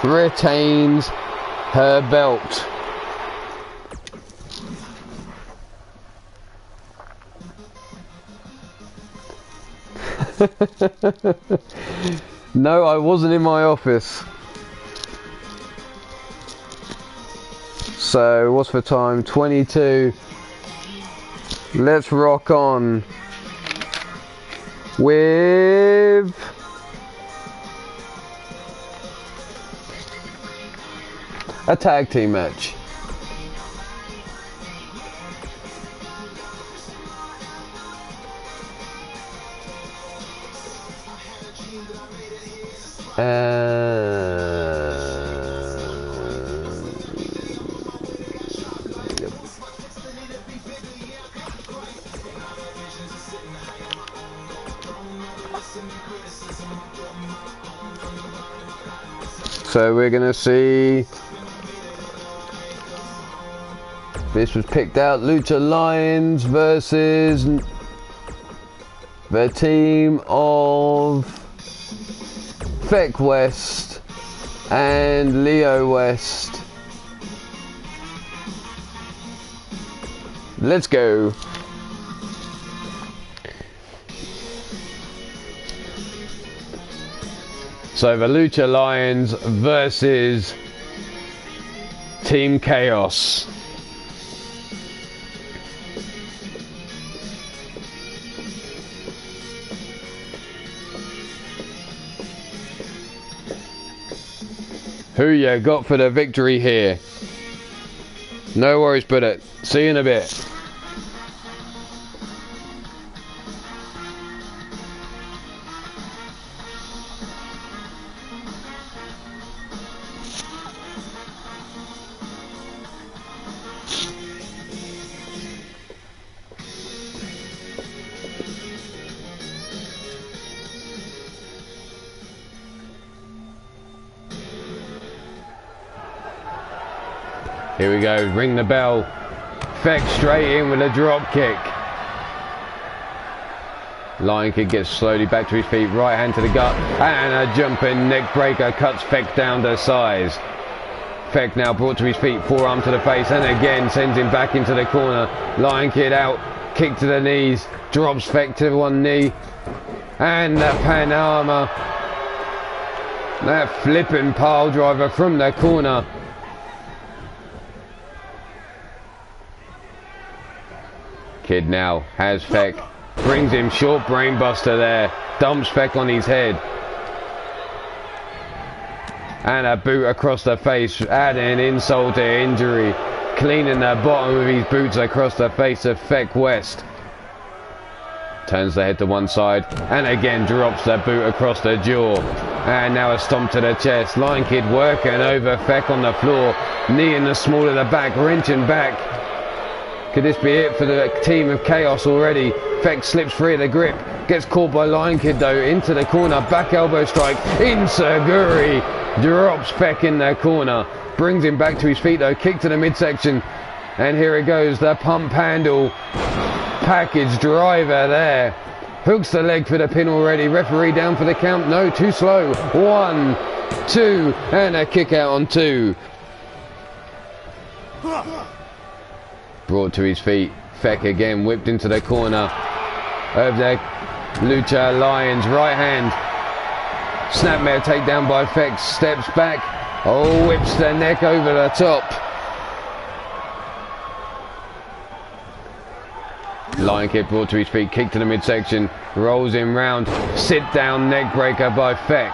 retains her belt. No, I wasn't in my office. So what's the time? 22. Let's rock on with a tag team match. So we're going to see, this was picked out, Lucha Lions versus the team of Feck West and Leo West. Let's go. So the Lucha Lions versus Team Chaos. Who you got for the victory here? No worries, Bullet. See you in a bit. Here we go, ring the bell. Feck straight in with a drop kick. Lion Kid gets slowly back to his feet, right hand to the gut, and a jumping neck breaker cuts Feck down to size. Feck now brought to his feet, forearm to the face, and again sends him back into the corner. Lion Kid out, kick to the knees, drops Feck to one knee, and the Panama. That flipping pile driver from the corner. Kid now has Feck, brings him short brain buster there, dumps Feck on his head, and a boot across the face, adding insult to injury, cleaning the bottom of his boots across the face of Feck West. Turns the head to one side and again drops the boot across the jaw, and now a stomp to the chest. Lion Kid working over Feck on the floor, knee in the small of the back, wrenching back. Could this be it for the team of Chaos already? Feck slips free of the grip, gets caught by Lion Kid though, into the corner, back elbow strike, Insaguri drops Feck in the corner, brings him back to his feet though, kick to the midsection, and here it goes, the pump handle, package driver there, hooks the leg for the pin already, referee down for the count, no, too slow, 1, 2, and a kick out on 2. Brought to his feet, Feck again whipped into the corner of the Lucha Lions, right hand, snapmare takedown by Feck, steps back, oh, whips the neck over the top. Lion Kid brought to his feet, kick to the midsection, rolls him round, sit down neck breaker by Feck.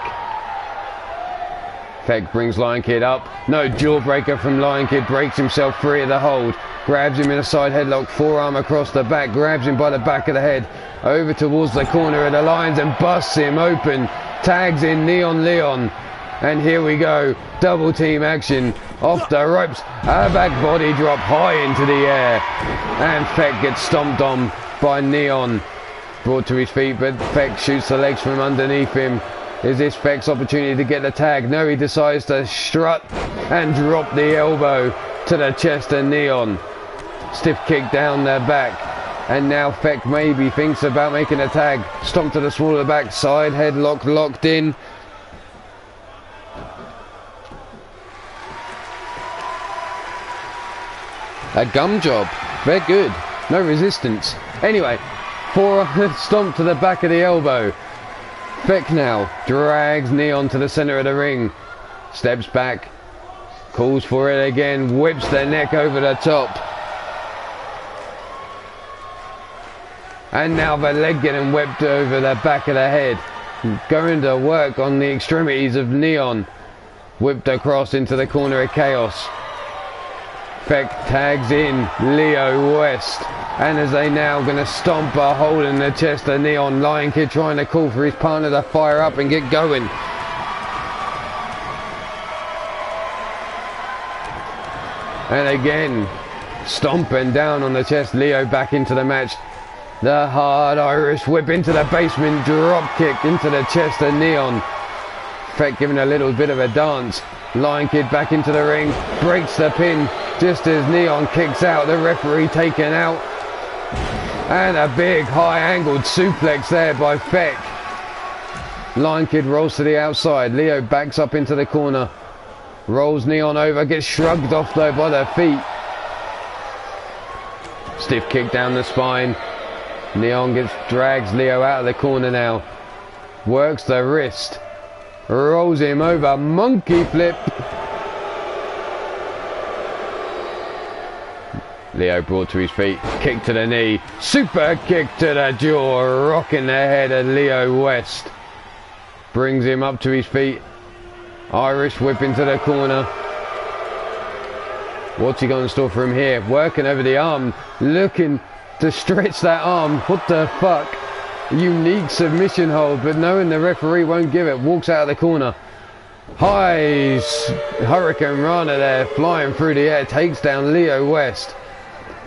Feck brings Lion Kid up, no, jawbreaker from Lion Kid, breaks himself free of the hold, grabs him in a side headlock, forearm across the back, grabs him by the back of the head, over towards the corner of the Lions and busts him open, tags in Neon Leon, and here we go, double team action, off the ropes, a back body drop high into the air, and Feck gets stomped on by Neon, brought to his feet, but Feck shoots the legs from underneath him. Is this Feck's opportunity to get the tag? No, he decides to strut and drop the elbow to the chest of Neon. Stiff kick down their back, and now Feck maybe thinks about making a tag. Stomp to the small of the back, side headlock locked in. A gum job, very good, no resistance. Anyway, forearm stomp to the back of the elbow. Feck now drags Neon to the center of the ring, steps back, calls for it again, whips the neck over the top. And now the leg getting whipped over the back of the head. Going to work on the extremities of Neon. Whipped across into the corner of Chaos. Feck tags in Leo West. And as they now going to stomp a hole in the chest of Neon, Lion Kid trying to call for his partner to fire up and get going. And again, stomping down on the chest, Leo back into the match. The hard Irish whip into the basement, drop kick into the chest of Neon. Feck giving a little bit of a dance. Lion Kid back into the ring, breaks the pin just as Neon kicks out, the referee taken out. And a big high-angled suplex there by Feck. Lion Kid rolls to the outside. Leo backs up into the corner. Rolls Neon over, gets shrugged off though by the feet. Stiff kick down the spine. Neon drags Leo out of the corner now. Works the wrist. Rolls him over. Monkey flip. Leo brought to his feet. Kick to the knee. Super kick to the jaw. Rocking the head of Leo West. Brings him up to his feet. Irish whip into the corner. What's he got in store for him here? Working over the arm. Looking to stretch that arm. What the fuck? Unique submission hold, but knowing the referee won't give it, walks out of the corner. High Hurricane Rana there, flying through the air, takes down Leo West.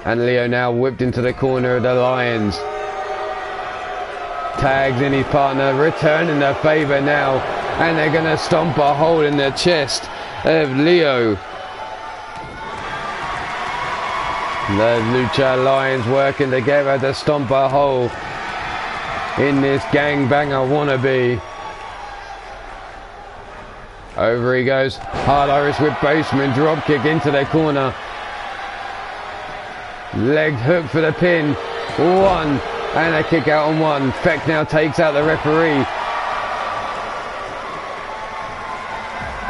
And Leo now whipped into the corner of the Lions. Tags in his partner, returning the favour now. And they're going to stomp a hole in the chest of Leo. The Lucha Lions working together to stomp a hole in this gangbanger wannabe. Over he goes. Hard Irish whip basement. Drop kick into the corner. Leg hook for the pin. One. And a kick out on one. Feck now takes out the referee.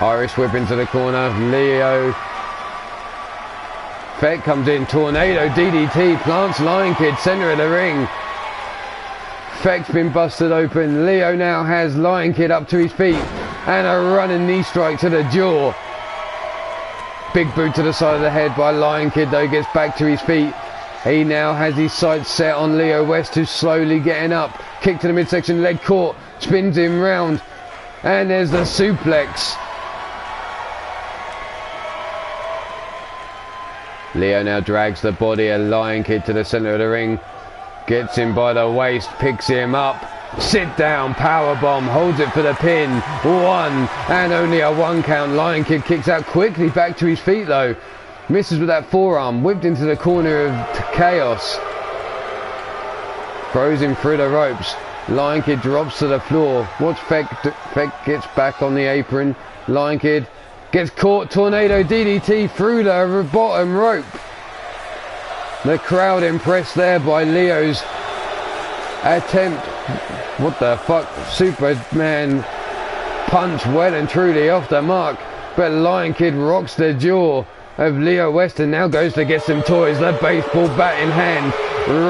Irish whip into the corner. Leo. Feck comes in. Tornado DDT. Plants Lion Kid. Center of the ring. Feck's been busted open. Leo now has Lion Kid up to his feet. And a running knee strike to the jaw. Big boot to the side of the head by Lion Kid though. Gets back to his feet. He now has his sights set on Leo West, who's slowly getting up. Kick to the midsection, leg caught. Spins him round. And there's the suplex. Leo now drags the body of Lion Kid to the center of the ring. Gets him by the waist, picks him up. Sit down, powerbomb, holds it for the pin. One, and only a one count. Lion Kid kicks out quickly back to his feet though. Misses with that forearm, whipped into the corner of Chaos. Throws him through the ropes. Lion Kid drops to the floor. Watch Feck gets back on the apron. Lion Kid gets caught. Tornado DDT through the bottom rope. The crowd impressed there by Leo's attempt. What the fuck? Superman punch well and truly off the mark. But Lion Kid rocks the jaw of Leo West and now goes to get some toys. The baseball bat in hand.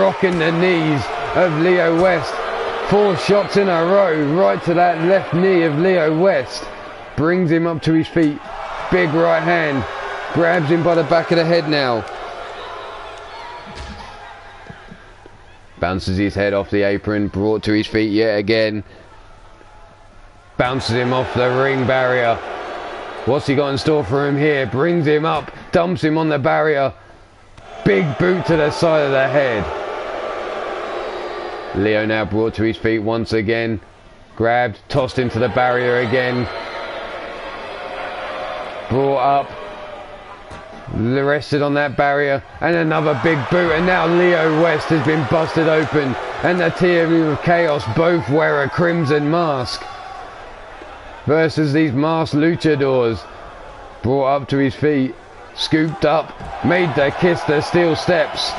Rocking the knees of Leo West. 4 shots in a row right to that left knee of Leo West. Brings him up to his feet. Big right hand. Grabs him by the back of the head now. Bounces his head off the apron, brought to his feet yet again. Bounces him off the ring barrier. What's he got in store for him here? Brings him up, dumps him on the barrier. Big boot to the side of the head. Leo now brought to his feet once again. Grabbed, tossed into the barrier again. Brought up. Rested on that barrier, and another big boot, and now Leo West has been busted open, and the team of Chaos both wear a crimson mask versus these masked luchadors. Brought up to his feet, scooped up, made the kiss the steel steps.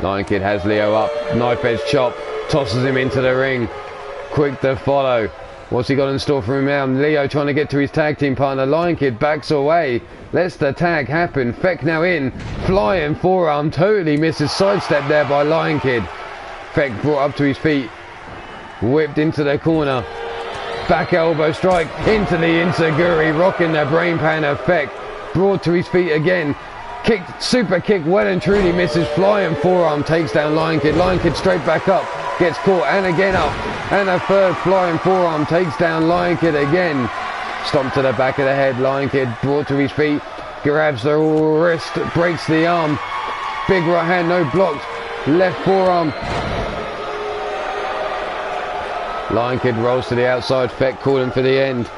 Lion Kid has Leo up, knife edge chop, tosses him into the ring, quick to follow. What's he got in store for him now? Leo trying to get to his tag team partner. Lion Kid backs away. Lets the tag happen. Feck now in. Flying forearm. Totally misses. Sidestep there by Lion Kid. Feck brought up to his feet. Whipped into the corner. Back elbow strike. Into the Insaguri. Rocking the brain pan of Feck. Brought to his feet again. Kick, super kick, well and truly misses. Flying forearm takes down Lion Kid. Lion Kid straight back up. Gets caught and again up. And a third flying forearm takes down Lion Kid again. Stomp to the back of the head. Lion Kid brought to his feet. Grabs the wrist. Breaks the arm. Big right hand, no blocked. Left forearm. Lion Kid rolls to the outside. Feck calling for the end.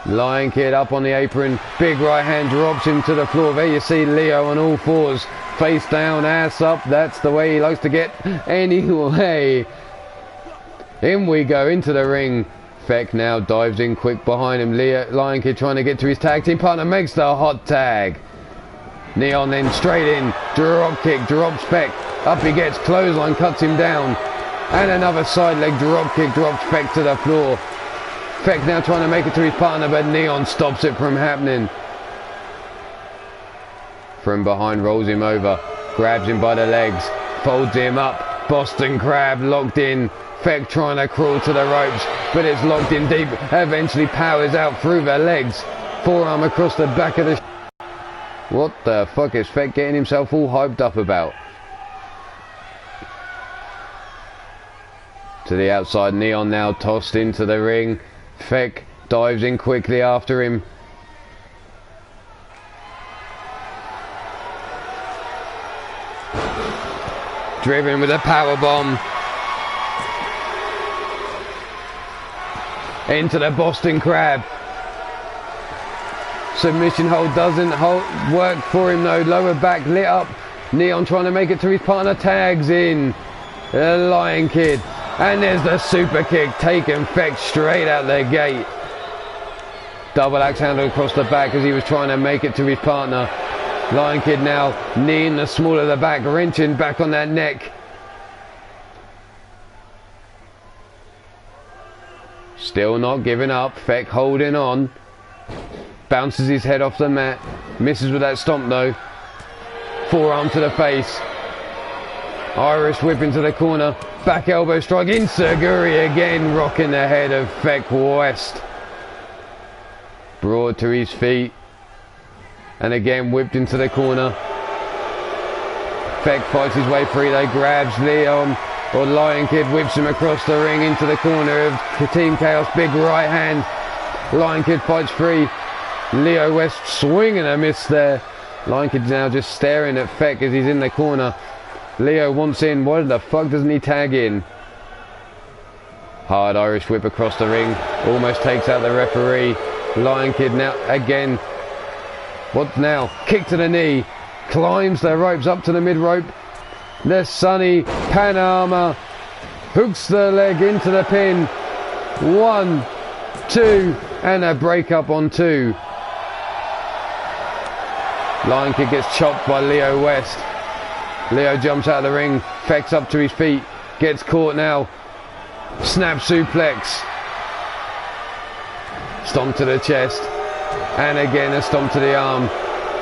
Lion Kid up on the apron. Big right hand drops him to the floor. There you see Leo on all fours. Face down, ass up. That's the way he likes to get. Anyway. In we go into the ring. Feck now dives in quick behind him. Lion Kid trying to get to his tag team partner. Makes the hot tag. Neon then straight in. Drop kick. Drops Feck. Up he gets. Clothesline cuts him down. And another side leg drop kick. Drops Feck to the floor. Feck now trying to make it to his partner, but Neon stops it from happening. From behind rolls him over. Grabs him by the legs. Folds him up. Boston Crab locked in. Feck trying to crawl to the ropes, but it's locked in deep. Eventually powers out through the legs. Forearm across the back of the... What the fuck is Feck getting himself all hyped up about? To the outside, Neon now tossed into the ring. Feck dives in quickly after him. Driven with a power bomb. Into the Boston Crab. Submission hold doesn't work for him though. Lower back lit up. Neon trying to make it to his partner. Tags in. The Lion Kid. And there's the super kick taken Feck straight out the gate. Double axe handle across the back as he was trying to make it to his partner. Lion Kid now kneeing the small of the back, wrenching back on that neck. Still not giving up. Feck holding on. Bounces his head off the mat. Misses with that stomp though. Forearm to the face. Irish whip into the corner. Back elbow strike. Insaguri again. Rocking the head of Feck West. Brought to his feet. And again whipped into the corner. Feck fights his way free though. Grabs Leon. Or Lion Kid whips him across the ring into the corner of Team Chaos. Big right hand. Lion Kid fights free. Leo West swinging a miss there. Lion Kid now just staring at Feck as he's in the corner. Leo wants in. Why the fuck doesn't he tag in? Hard Irish whip across the ring. Almost takes out the referee. Lion Kid now again. What now? Kick to the knee. Climbs the ropes up to the mid rope. The Sunny Panama hooks the leg into the pin. 1, 2, and a break up on 2. Lion Kid gets chopped by Leo West. Leo jumps out of the ring. Feck's up to his feet. Gets caught now. Snap suplex. Stomp to the chest. And again a stomp to the arm.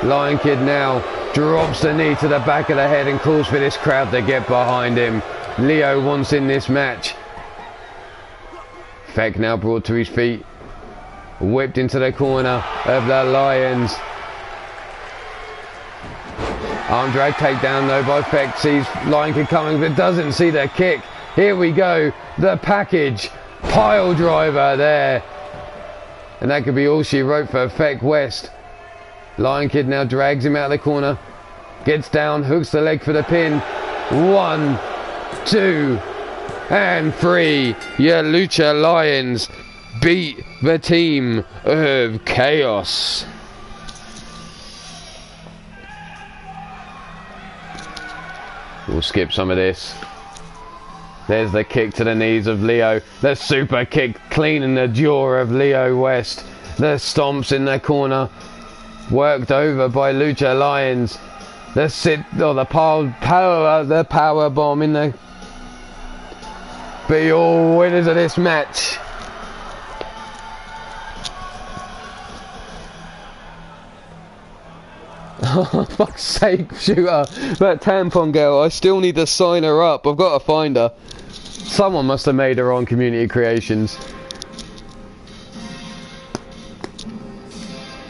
Lion Kid now drops the knee to the back of the head and calls for this crowd to get behind him. Leo wants in this match. Feck now brought to his feet. Whipped into the corner of the Lions. Arm drag takedown though by Feck. Sees Lion Kid coming but doesn't see the kick. Here we go. The package. Pile driver there. And that could be all she wrote for Feck West. Lion Kid now drags him out of the corner. Gets down, hooks the leg for the pin. 1, 2, and 3. Your Lucha Lions beat the Team of Chaos. We'll skip some of this. There's the kick to the knees of Leo. The super kick cleaning the jaw of Leo West. The stomps in the corner. Worked over by Lucha Lions. The power bomb in the... Be all winners of this match. Oh, fuck's sake, Shooter. That tampon girl, I still need to sign her up. I've got to find her. Someone must have made her on Community Creations.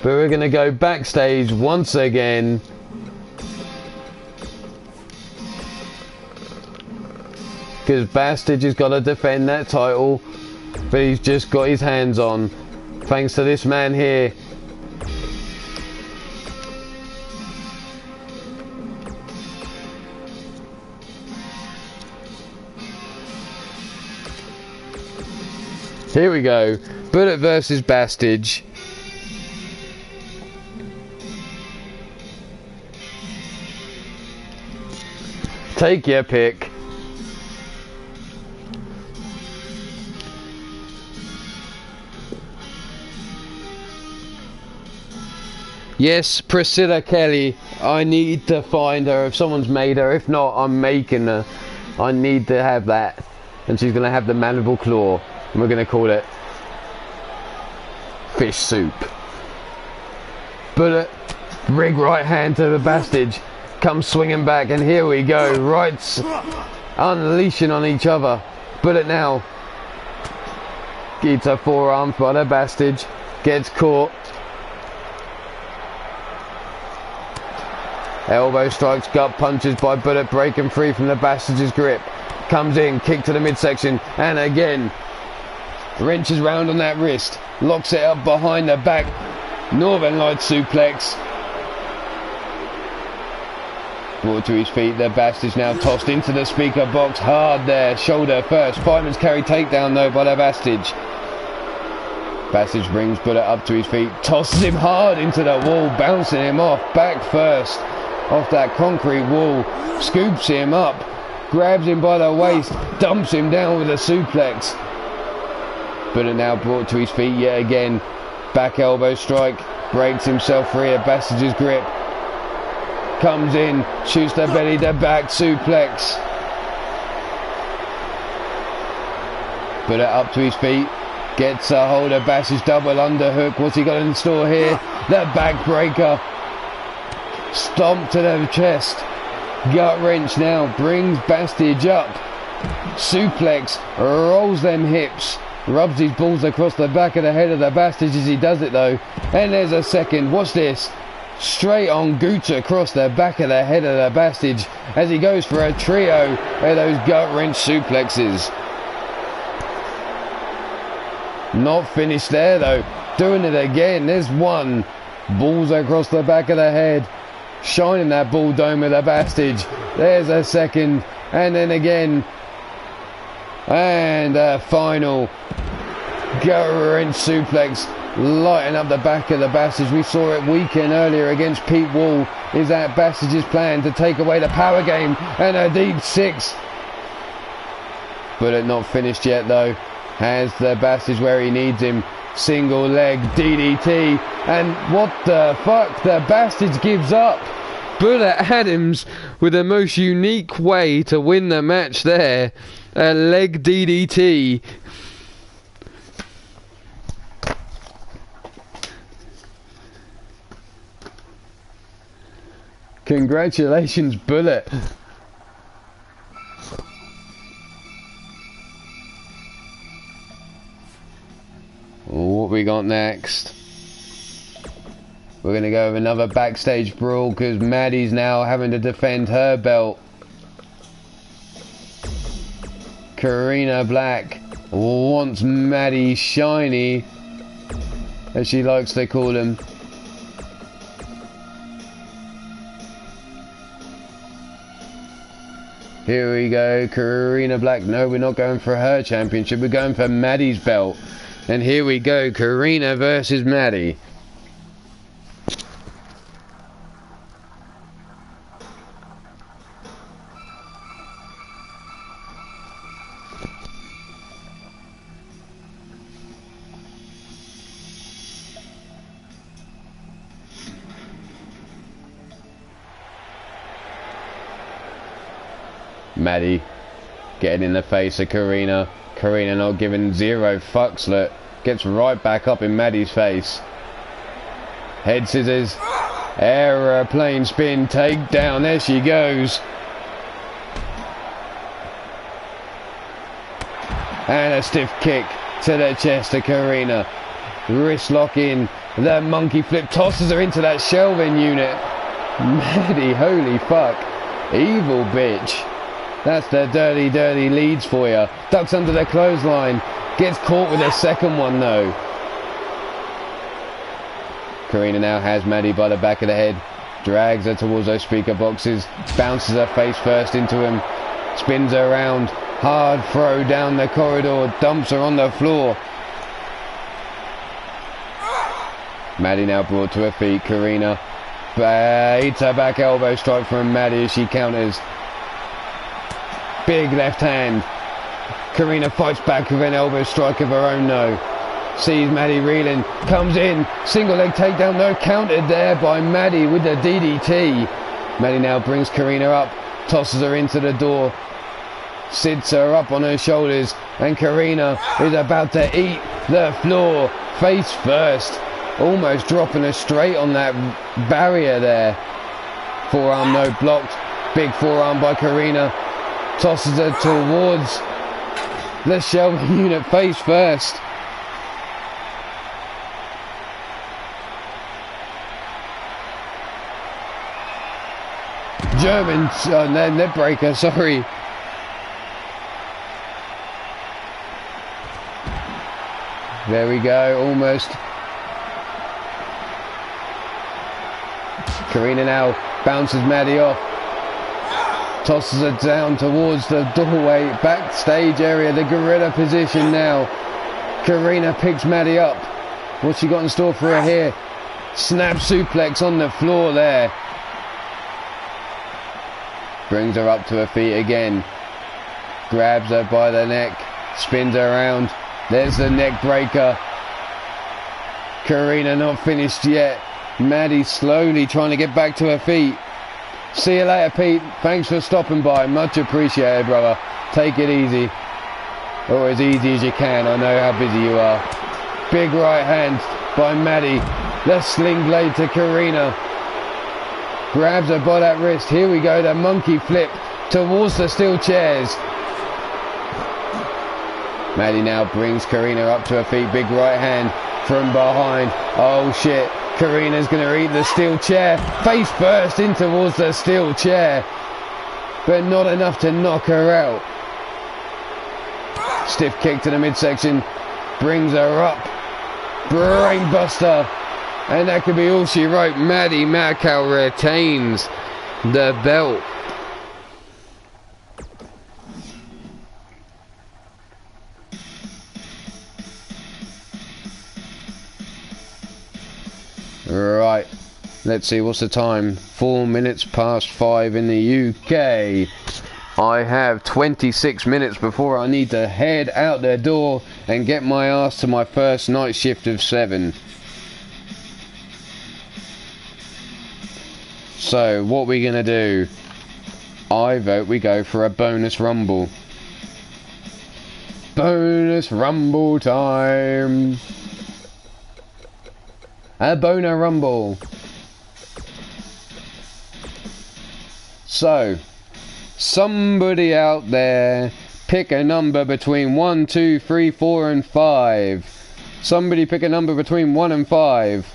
But we're going to go backstage once again. Because Bastage has got to defend that title. But he's just got his hands on. Thanks to this man here. Here we go. Bullet versus Bastage. Take your pick. Yes, Priscilla Kelly. I need to find her. If someone's made her, if not, I'm making her. I need to have that. And she's going to have the mandible claw. And we're going to call it fish soup. Bullet, rig right hand to the Bastage. Comes swinging back, and here we go. Rights unleashing on each other. Bullet now gets her forearm by the Bastage. Gets caught. Elbow strikes, gut punches by Bullet, breaking free from the Bastage's grip. Comes in, kick to the midsection, and again wrenches round on that wrist, locks it up behind the back. Northern Lights suplex. Brought to his feet, the Bastage now tossed into the speaker box, hard there, shoulder first. Fireman's carry takedown though by the Bastage. Bastage brings Bullet up to his feet, tosses him hard into the wall, bouncing him off, back first, off that concrete wall, scoops him up, grabs him by the waist, dumps him down with a suplex. Bullet now brought to his feet yet again, back elbow strike, breaks himself free of Bastage's grip, comes in, shoots the belly to back suplex. Bullet up to his feet, gets a hold of Bastage, double underhook. What's he got in store here? The backbreaker. Stomp to the chest. Gut wrench now brings Bastage up. Suplex, rolls them hips. Rubs his balls across the back of the head of the Bastage as he does it though. And there's a second. Watch this. Straight on Gooch across the back of the head of the Bastage as he goes for a trio of those gut wrench suplexes. Not finished there though, doing it again. There's one, balls across the back of the head, shining that ball dome with a Bastage. There's a second, and then again, and a final gut wrench suplex, lighting up the back of the Bastage. We saw it weekend earlier against Pete Wall. Is that Bastage's plan to take away the power game, and a deep six. But it not finished yet though. Has the Bastage where he needs him. Single leg DDT. And what the fuck? The Bastage gives up. Bullet Adams with the most unique way to win the match there. A leg DDT. Congratulations, Bullet. What we got next? We're going to go with another backstage brawl because Maddie's now having to defend her belt. Karina Black wants Maddie Shiny, as she likes to call him. Here we go, Karina Black. No, we're not going for her championship. We're going for Maddie's belt. And here we go, Karina versus Maddie. Maddie getting in the face of Karina. Karina not giving zero fucks. Look, gets right back up in Maddie's face. Head scissors, aeroplane spin, take down. There she goes. And a stiff kick to the chest of Karina. Wrist lock in. The monkey flip tosses her into that shelving unit. Maddie, holy fuck. Evil bitch. That's the dirty, dirty leads for you. Ducks under the clothesline. Gets caught with a second one though. Karina now has Maddie by the back of the head. Drags her towards those speaker boxes. Bounces her face first into him. Spins her around. Hard throw down the corridor. Dumps her on the floor. Maddie now brought to her feet. Karina eats her back elbow strike from Maddie as she counters. Big left hand. Karina fights back with an elbow strike of her own, no. Sees Maddie reeling, comes in, single leg takedown, no, countered there by Maddie with the DDT. Maddie now brings Karina up, tosses her into the door, sits her up on her shoulders, and Karina is about to eat the floor, face first, almost dropping her straight on that barrier there. Forearm no blocked, big forearm by Karina, tosses her towards the Shelby unit face first. German net breaker, sorry. There we go, almost. Karina now bounces Maddie off. Tosses her down towards the doorway, backstage area, the gorilla position now. Karina picks Maddie up. What's she got in store for her here? Snap suplex on the floor there. Brings her up to her feet again. Grabs her by the neck. Spins her around. There's the neck breaker. Karina not finished yet. Maddie slowly trying to get back to her feet. See you later, Pete. Thanks for stopping by. Much appreciated, brother. Take it easy. Or as easy as you can. I know how busy you are. Big right hand by Maddie. The sling blade to Karina. Grabs her by that wrist. Here we go. The monkey flip towards the steel chairs. Maddie now brings Karina up to her feet. Big right hand from behind. Oh shit. Karina's going to eat the steel chair. Face first in towards the steel chair. But not enough to knock her out. Stiff kick to the midsection. Brings her up. Brainbuster. And that could be all she wrote. Maddie Macau retains the belt. Right, let's see, what's the time? 4 minutes past 5 in the UK. I have 26 minutes before I need to head out the door and get my ass to my first night shift of 7. So, what we're going to do? I vote we go for a bonus rumble. Bonus rumble time. A boner rumble. So, somebody out there pick a number between 1, 2, 3, 4 and 5. Somebody pick a number between 1 and 5.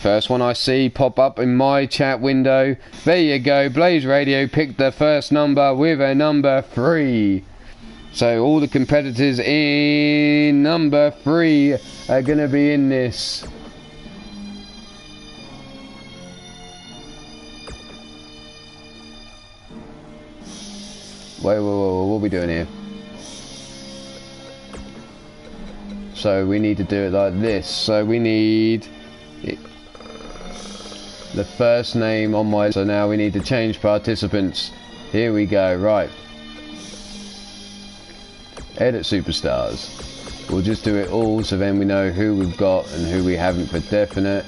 First one I see pop up in my chat window. There you go, Blaze Radio picked the first number with a number 3. So all the competitors in number 3 are going to be in this. Wait, what are we doing here? So we need to do it like this. So we need the first name on my... So now we need to change participants. Here we go, right. Edit superstars. We'll just do it all so then we know who we've got and who we haven't for definite.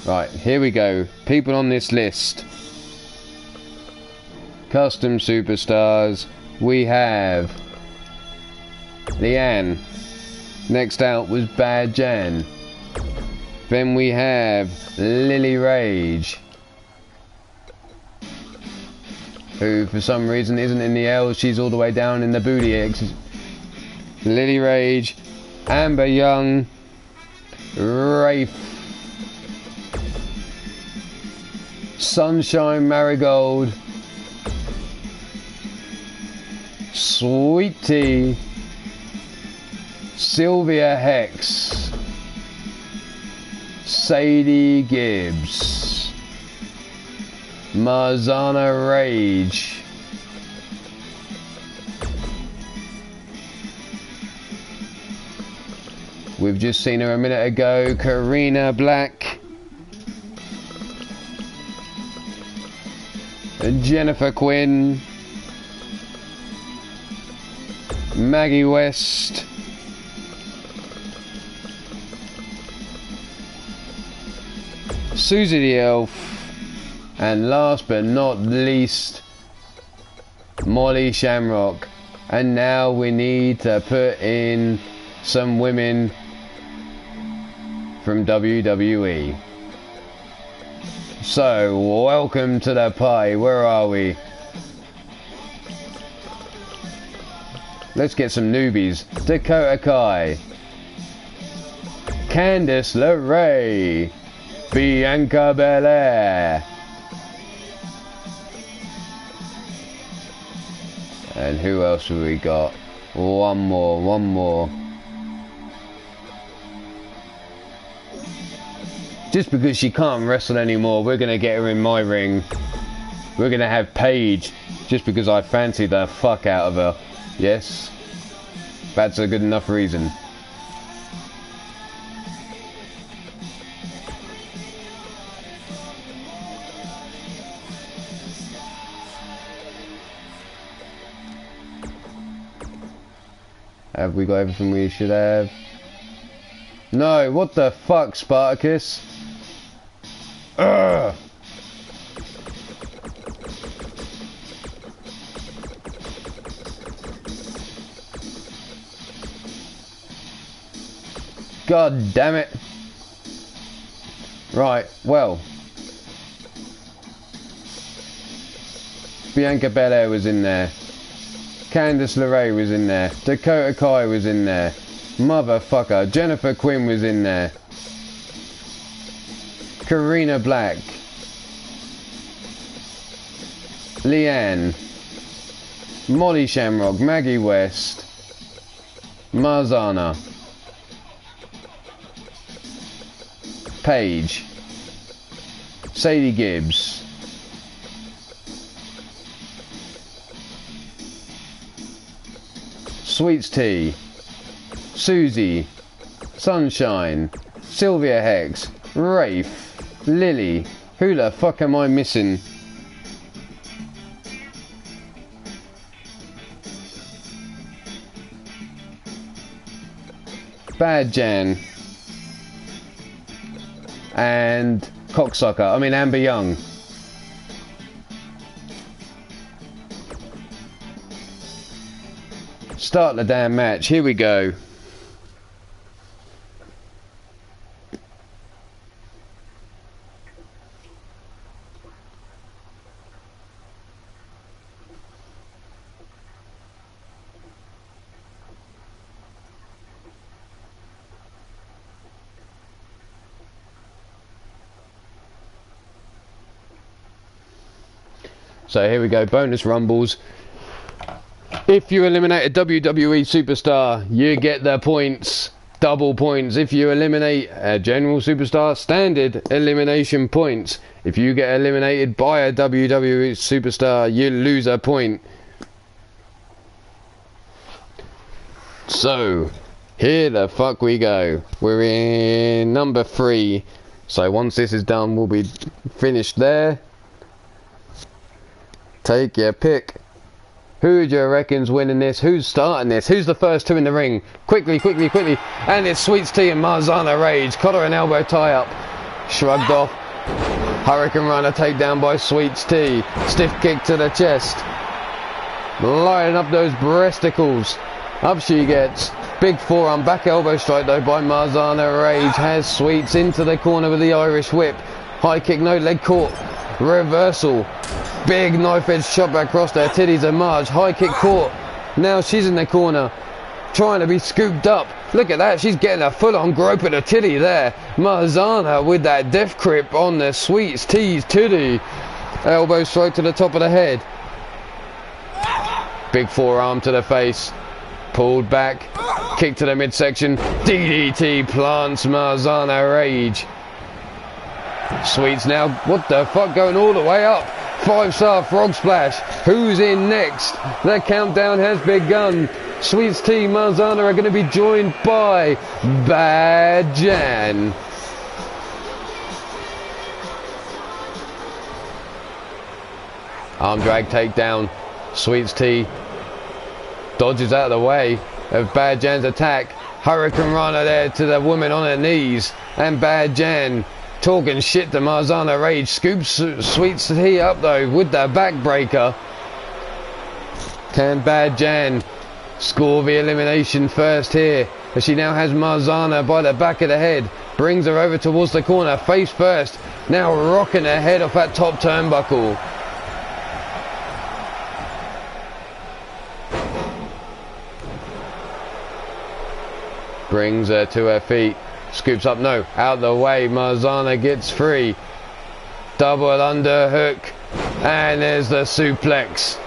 Right, here we go. People on this list. Custom superstars. We have Leanne. Next out was Bad Jan. Then we have Lily Rage, who for some reason isn't in the L, she's all the way down in the booty eggs. Lily Rage, Amber Young, Rafe, Sunshine Marigold, Sweet Tea, Sylvia Hex, Sadie Gibbs, Marzana Rage, We've just seen her a minute ago. Karina Black. Jennifer Quinn. Maggie West. Susie the Elf. And last but not least, Molly Shamrock. And now we need to put in some women from WWE. So, welcome to the party. Where are we? Let's get some newbies. Dakota Kai. Candice LeRae. Bianca Belair. And who else have we got? One more. Just because she can't wrestle anymore, we're going to get her in my ring. We're going to have Paige, just because I fancy the fuck out of her. Yes, that's a good enough reason. Have we got everything we should have? No, what the fuck, Spartacus? Ugh. God damn it. Right, well. Bianca Belair was in there. Candice LeRae was in there. Dakota Kai was in there. Motherfucker. Jennifer Quinn was in there. Karina Black. Leanne. Molly Shamrock. Maggie West. Marzana. Paige. Sadie Gibbs. Sweets Tea. Susie. Sunshine. Sylvia Hex. Rafe. Lily. Who the fuck am I missing? Bad Jan. And Cocksucker. I mean Amber Young. Start the damn match. Here we go. So here we go, bonus rumbles. If you eliminate a WWE superstar, you get the points, double points. If you eliminate a general superstar, standard elimination points. If you get eliminated by a WWE superstar, you lose a point. So, here the fuck we go. We're in number 3. So once this is done, we'll be finished there. Take your pick. Who do you reckon's winning this? Who's starting this? Who's the first two in the ring? Quickly, quickly, quickly. And it's Sweets Tea and Marzana Rage. Collar and elbow tie up. Shrugged off. Hurricane Runner takedown by Sweets Tea. Stiff kick to the chest. Lighting up those breasticles. Up she gets. Big forearm. Back elbow strike though by Marzana Rage. Has Sweets into the corner with the Irish whip. High kick, no leg caught. Reversal. Big knife edge shot back across their titties and Marge. High kick caught. Now she's in the corner. Trying to be scooped up. Look at that. She's getting a full on grope at a titty there. Marzana with that death grip on the Sweets Tea's titty. Elbow strike to the top of the head. Big forearm to the face. Pulled back. Kick to the midsection. DDT plants Marzana Rage. Sweets now. What the fuck, going all the way up. 5-star frog splash. Who's in next? The countdown has begun. Sweets T, Marzana are going to be joined by Bad Jan. Arm drag takedown. Sweets T dodges out of the way of Bad Jan's attack. Hurricane Rana there to the woman on her knees. And Bad Jan talking shit to Marzana Rage. Scoops Sweets T up though with the backbreaker. Can Bad Jan score the elimination first here? As she now has Marzana by the back of the head. Brings her over towards the corner. Face first. Now rocking her head off that top turnbuckle. Brings her to her feet. Scoops up, no, out the way. Marzana gets free. Double underhook. And there's the suplex.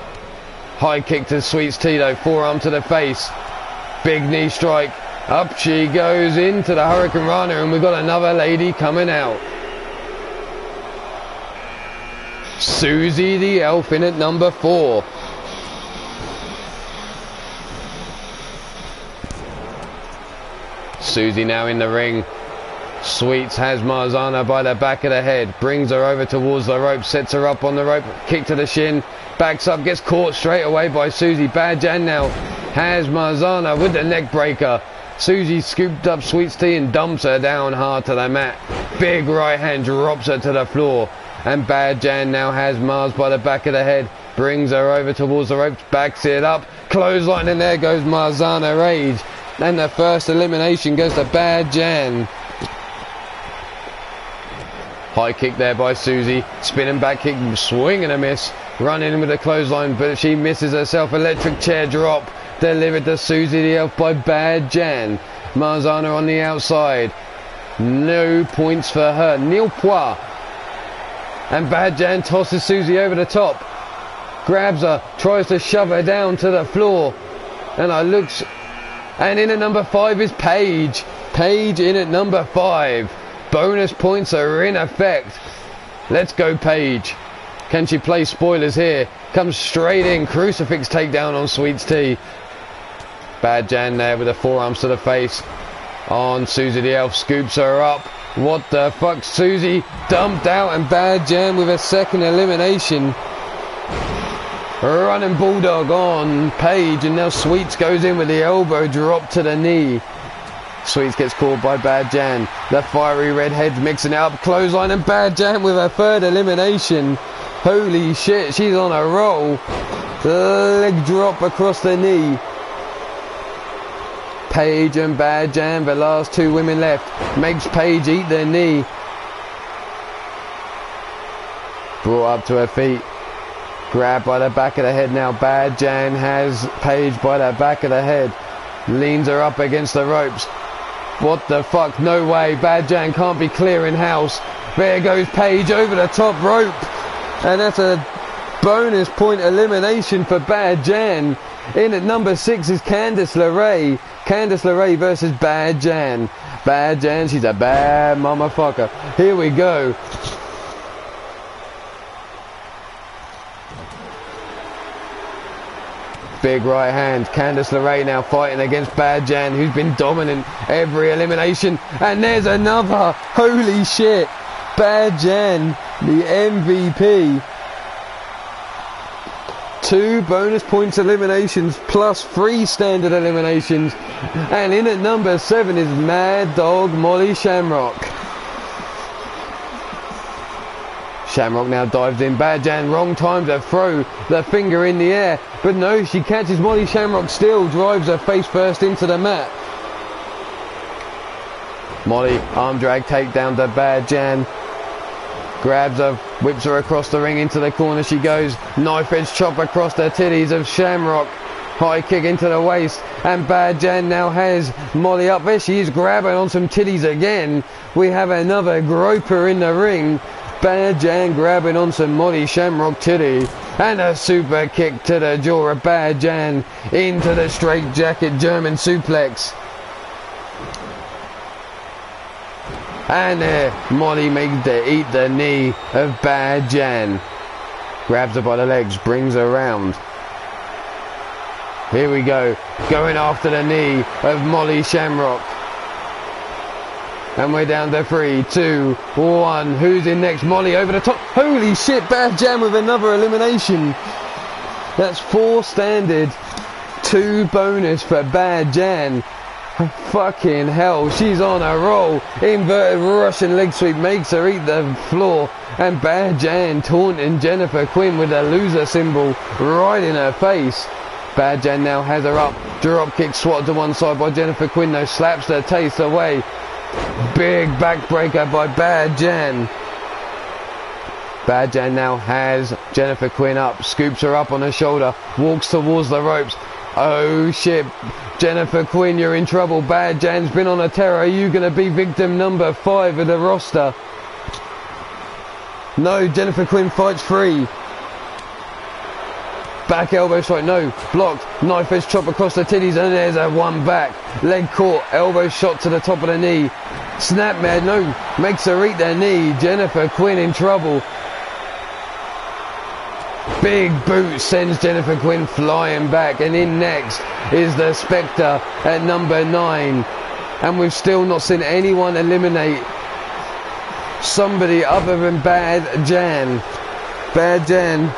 High kick to Sweets T though. Forearm to the face. Big knee strike. Up she goes into the Hurricane Rana. And we've got another lady coming out. Susie the Elf in at number 4. Susie now in the ring. Sweets has Marzana by the back of the head. Brings her over towards the rope. Sets her up on the rope. Kick to the shin. Backs up. Gets caught straight away by Susie. Bad Jan now has Marzana with the neck breaker. Susie scooped up Sweets T and dumps her down hard to the mat. Big right hand drops her to the floor. And Bad Jan now has Mars by the back of the head. Brings her over towards the ropes. Backs it up. Clothesline, and there goes Marzana Rage. And the first elimination goes to Bad Jan. High kick there by Susie. Spinning back kick, swing and a miss. Running in with a clothesline, but she misses herself. Electric chair drop. Delivered to Susie the Elf by Bad Jan. Marzana on the outside. No points for her. Nil point. And Bad Jan tosses Susie over the top. Grabs her. Tries to shove her down to the floor. And I looks... And in at number 5 is Paige. Paige in at number 5. Bonus points are in effect. Let's go Paige. Can she play spoilers here? Comes straight in. Crucifix takedown on Sweets T. Bad Jan there with the forearms to the face. On Susie the Elf. Scoops her up. What the fuck? Susie dumped out and Bad Jan with a second elimination. Running Bulldog on Paige, and now Sweets goes in with the elbow drop to the knee. Sweets gets caught by Bad Jan. The fiery redhead mixing it up. Clothesline and Bad Jan with her third elimination. Holy shit, she's on a roll. Leg drop across the knee. Paige and Bad Jan, the last 2 women left. Makes Paige eat the knee. Brought up to her feet. Grabbed by the back of the head now. Bad Jan has Paige by the back of the head. Leans her up against the ropes. What the fuck? No way. Bad Jan can't be clearing house. There goes Paige over the top rope. And that's a bonus point elimination for Bad Jan. In at number 6 is Candice LeRae. Candice LeRae versus Bad Jan. Bad Jan, she's a bad motherfucker. Here we go. Big right hand. Candice LeRae now fighting against Bad Jan, who's been dominant every elimination. And there's another. Holy shit. Bad Jan, the MVP. 2 bonus points eliminations plus 3 standard eliminations. And in at number 7 is Mad Dog Molly Shamrock. Shamrock now dives in. Bad Jan, wrong time to throw the finger in the air. But no, she catches Molly Shamrock still. Drives her face first into the mat. Molly, arm drag takedown to Bad Jan. Grabs her, whips her across the ring into the corner. She goes. Knife edge chop across the titties of Shamrock. High kick into the waist. And Bad Jan now has Molly up. There she is, grabbing on some titties again. We have another groper in the ring. Bad Jan grabbing on some Molly Shamrock titty. And a super kick to the jaw of Bad Jan into the straight jacket German suplex. And there, Molly makes the eat the knee of Bad Jan. Grabs her by the legs, brings her round. Here we go. Going after the knee of Molly Shamrock. And we're down to 3, 2, 1. Who's in next? Molly over the top. Holy shit, Bad Jan with another elimination. That's 4 standard, 2 bonus for Bad Jan. Fucking hell, she's on a roll. Inverted Russian leg sweep makes her eat the floor. And Bad Jan taunting Jennifer Quinn with a loser symbol right in her face. Bad Jan now has her up. Drop kick swatted to one side by Jennifer Quinn, though slaps the taste away. Big backbreaker by Bad Jan. Bad Jan now has Jennifer Quinn up, scoops her up on her shoulder, walks towards the ropes. Oh shit, Jennifer Quinn, you're in trouble. Bad Jan's been on a terror. Are you going to be victim number 5 of the roster? No, Jennifer Quinn fights free. Back elbow strike, no, blocked, knife edge chop across the titties, and there's a one back. Leg caught, elbow shot to the top of the knee. Snap man, no, makes her eat their knee. Jennifer Quinn in trouble. Big boot sends Jennifer Quinn flying back, and in next is the Spectre at number 9. And we've still not seen anyone eliminate somebody other than Bad Jan. Bad Jan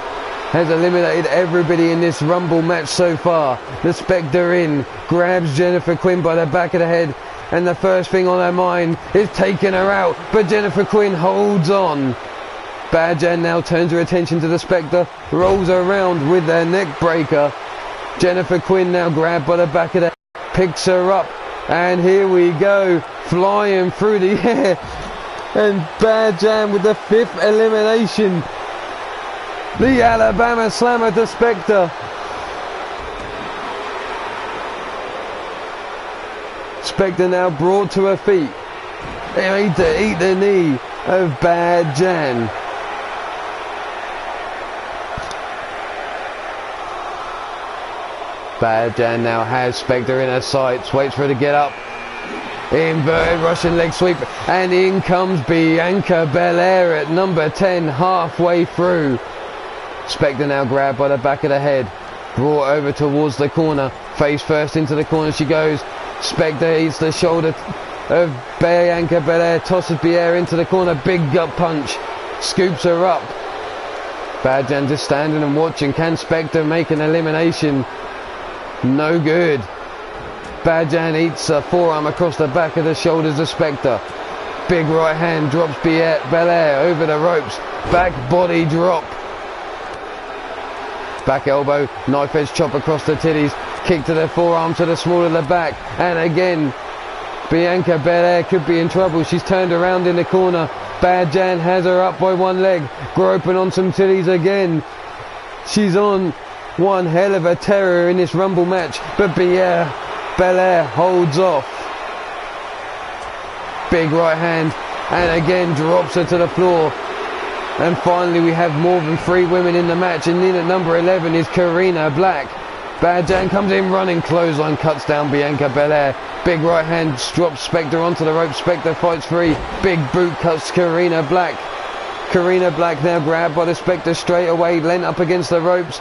has eliminated everybody in this Rumble match so far. The Spectre in, grabs Jennifer Quinn by the back of the head, and the first thing on her mind is taking her out, but Jennifer Quinn holds on. Bad Jan now turns her attention to the Spectre, rolls her around with their neck breaker. Jennifer Quinn now grabbed by the back of the head, picks her up, and here we go, flying through the air. And Bad Jan with the 5th elimination. The Alabama Slammer to Spectre. Spectre now brought to her feet. They need to eat the knee of Bad Jan. Bad Jan now has Spectre in her sights, waits for her to get up. Inverted Russian leg sweep, and in comes Bianca Belair at number 10, halfway through. Spectre now grabbed by the back of the head, brought over towards the corner, face first into the corner she goes. Spectre eats the shoulder of Bianca Belair, tosses Belair into the corner, big gut punch, scoops her up. Bad Jan just standing and watching. Can Spectre make an elimination? No good. Bad Jan eats a forearm across the back of the shoulders of Spectre. Big right hand drops Belair over the ropes, back body drop. Back elbow, knife edge chop across the titties, kick to the forearm to the small of the back, and again Bianca Belair could be in trouble. She's turned around in the corner. Bad Jan has her up by one leg, groping on some titties again. She's on one hell of a terror in this Rumble match, but Belair holds off. Big right hand, and again drops her to the floor. And finally we have more than 3 women in the match, and in at number 11 is Karina Black. Bad Jan comes in running, clothesline cuts down Bianca Belair. Big right hand drops Spectre onto the rope. Spectre fights free. Big boot cuts Karina Black. Karina Black now grabbed by the Spectre straight away, leant up against the ropes.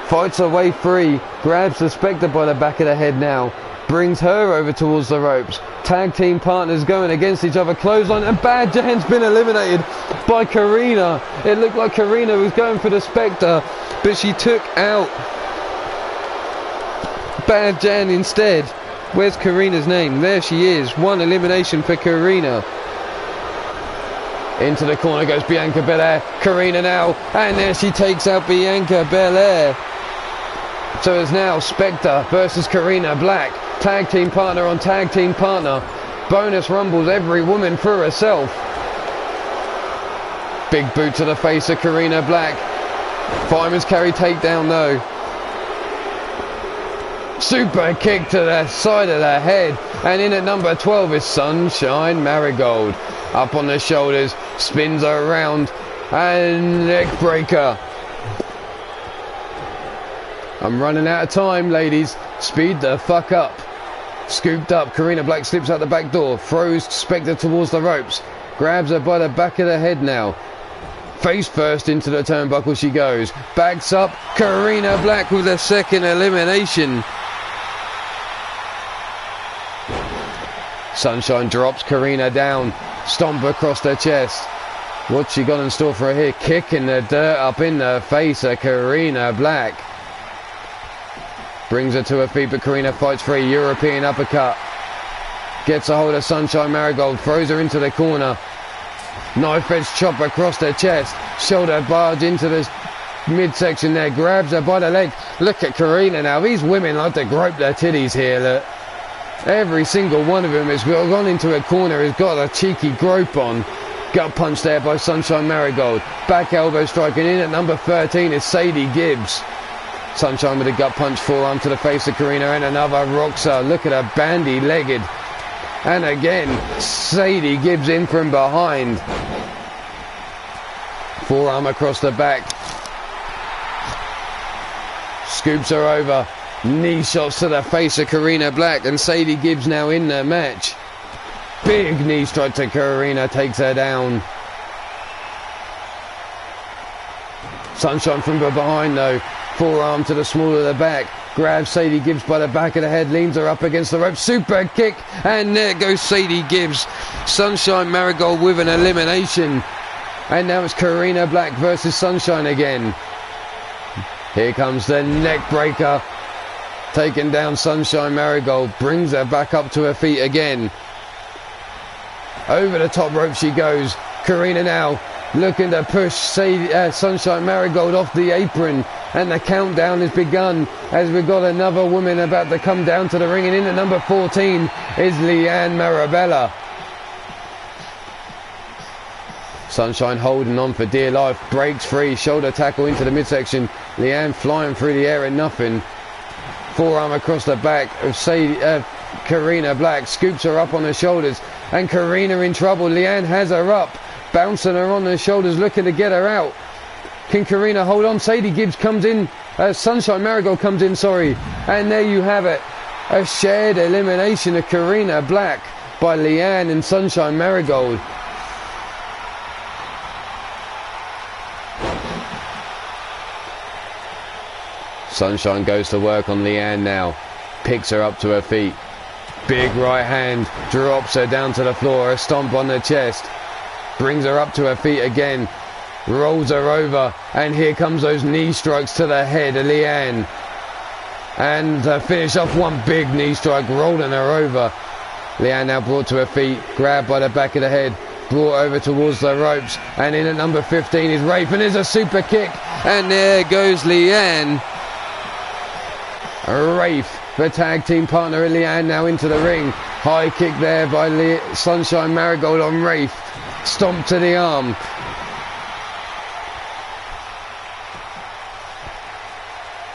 Fights her way free, grabs the Spectre by the back of the head now. Brings her over towards the ropes. Tag team partners going against each other. Clothesline, and Bad Jan's been eliminated by Karina. It looked like Karina was going for the Spectre, but she took out Bad Jan instead. Where's Karina's name? There she is. 1 elimination for Karina. Into the corner goes Bianca Belair. Karina now, and there she takes out Bianca Belair. So it's now Spectre versus Karina Black. Tag team partner on tag team partner. Bonus rumbles, every woman for herself. Big boot to the face of Karina Black. Fireman's carry takedown though. Super kick to the side of the head. And in at number 12 is Sunshine Marigold. Up on the shoulders, spins her around, and neck breaker. I'm running out of time, ladies. Speed the fuck up. Scooped up, Karina Black slips out the back door, throws Spectre towards the ropes, grabs her by the back of the head now. Face first into the turnbuckle she goes. Backs up. Karina Black with a second elimination. Sunshine drops Karina down. Stomp across her chest. What's she got in store for her here? Kicking the dirt up in the face of Karina Black. Brings her to her feet, but Karina fights for a European uppercut. Gets a hold of Sunshine Marigold. Throws her into the corner. Knife edge chop across the chest. Shoulder barge into the midsection there. Grabs her by the leg. Look at Karina now. These women like to grope their titties here. Look. Every single one of them has gone into a corner, has got a cheeky grope on. Gut punch there by Sunshine Marigold. Back elbow striking in at number 13 is Sadie Gibbs. Sunshine with a gut punch, forearm to the face of Karina, and another rocks her. Look at her, bandy-legged. And again, Sadie Gibbs in from behind. Forearm across the back. Scoops her over. Knee shots to the face of Karina Black, and Sadie Gibbs now in the match. Big knee strike to Karina, takes her down. Sunshine from behind though. Forearm to the small of the back. Grabs Sadie Gibbs by the back of the head, leans her up against the rope. Super kick, and there goes Sadie Gibbs. Sunshine Marigold with an elimination. And now it's Karina Black versus Sunshine again. Here comes the neck breaker. Taking down Sunshine Marigold, brings her back up to her feet again. Over the top rope she goes. Karina now looking to push Sunshine Marigold off the apron, and the countdown has begun as we've got another woman about to come down to the ring, and in at number 14 is Leanne Marabella. Sunshine holding on for dear life, breaks free, shoulder tackle into the midsection. Leanne flying through the air and nothing. Forearm across the back of Karina Black, scoops her up on her shoulders, and Karina in trouble. Leanne has her up, bouncing her on her shoulders, looking to get her out. Can Karina hold on? Sadie Gibbs comes in, Sunshine Marigold comes in, sorry, and there you have it. A shared elimination of Karina Black by Leanne and Sunshine Marigold. Sunshine goes to work on Leanne now. Picks her up to her feet. Big right hand. Drops her down to the floor. A stomp on the chest. Brings her up to her feet again. Rolls her over. And here comes those knee strikes to the head of Leanne. And to finish off, one big knee strike, rolling her over. Leanne now brought to her feet. Grabbed by the back of the head. Brought over towards the ropes. And in at number 15 is Rafe. And there's a super kick. And there goes Leanne. Rafe, the tag team partner of Leanne, now into the ring. High kick there by Sunshine Marigold on Rafe. Stomp to the arm.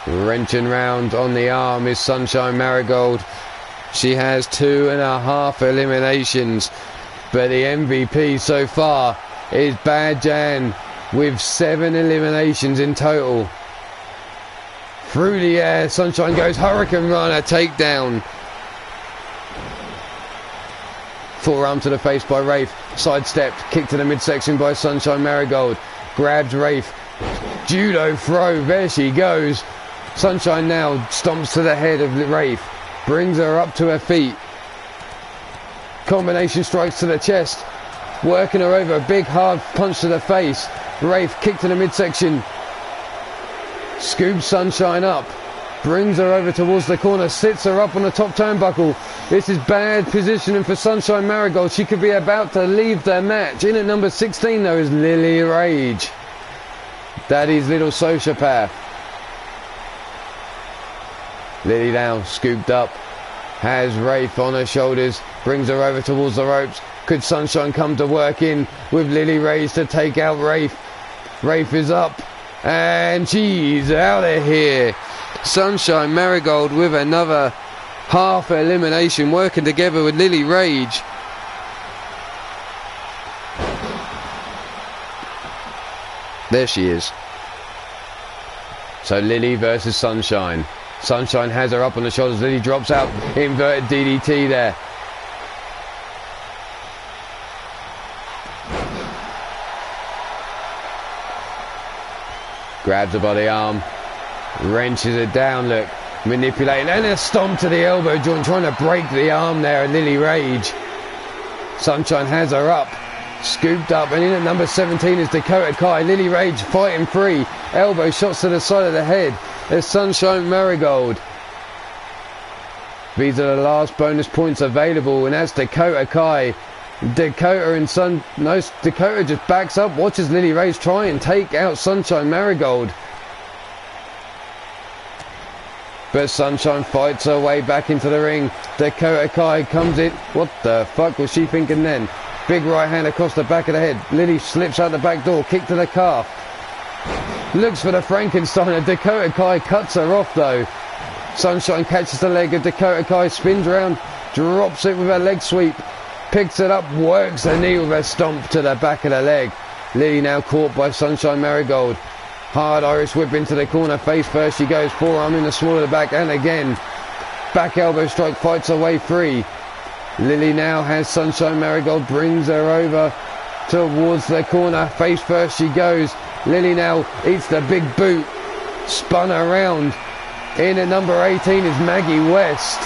Wrenching round on the arm is Sunshine Marigold. She has 2.5 eliminations, but the MVP so far is Bad Jan with 7 eliminations in total. Through the air, Sunshine goes Hurricane Runner, takedown. Forearm to the face by Rafe. Sidestepped, kick to the midsection by Sunshine Marigold. Grabs Rafe. Judo throw, there she goes. Sunshine now stomps to the head of Rafe. Brings her up to her feet. Combination strikes to the chest. Working her over, big hard punch to the face. Rafe, kick to the midsection. Scoops Sunshine up, brings her over towards the corner, sits her up on the top turnbuckle. This is bad positioning for Sunshine Marigold. She could be about to leave the match. In at number 16 though is Lily Rage. Daddy's little sociopath. Lily now scooped up, has Rafe on her shoulders, brings her over towards the ropes. Could Sunshine come to work in with Lily Rage to take out Rafe? Rafe is up. And she's out of here. Sunshine Marigold with another half elimination, working together with Lily Rage. There she is. So Lily versus Sunshine. Sunshine has her up on the shoulders. Lily drops out. Inverted DDT there. Grabs her by the arm. Wrenches it down, look. Manipulating. And a stomp to the elbow joint. Trying to break the arm there of Lily Rage. Sunshine has her up. Scooped up. And in at number 17 is Dakota Kai. Lily Rage fighting free. Elbow shots to the side of the head. There's Sunshine Marigold. These are the last bonus points available. And that's Dakota Kai. Dakota just backs up. Watches Lily Rage try and take out Sunshine Marigold. But Sunshine fights her way back into the ring. Dakota Kai comes in. What the fuck was she thinking then? Big right hand across the back of the head. Lily slips out the back door. Kick to the calf. Looks for the Frankenstein. And Dakota Kai cuts her off though. Sunshine catches the leg of Dakota Kai. Spins around. Drops it with a leg sweep. Picks it up. Works the knee with a stomp to the back of the leg. Lily now caught by Sunshine Marigold. Hard Irish whip into the corner, face first she goes, forearm in the small of the back, and again, back elbow strike, fights her way free. Lily now has Sunshine Marigold, brings her over towards the corner, face first she goes. Lily now eats the big boot, spun around. In at number 18 is Maggie West.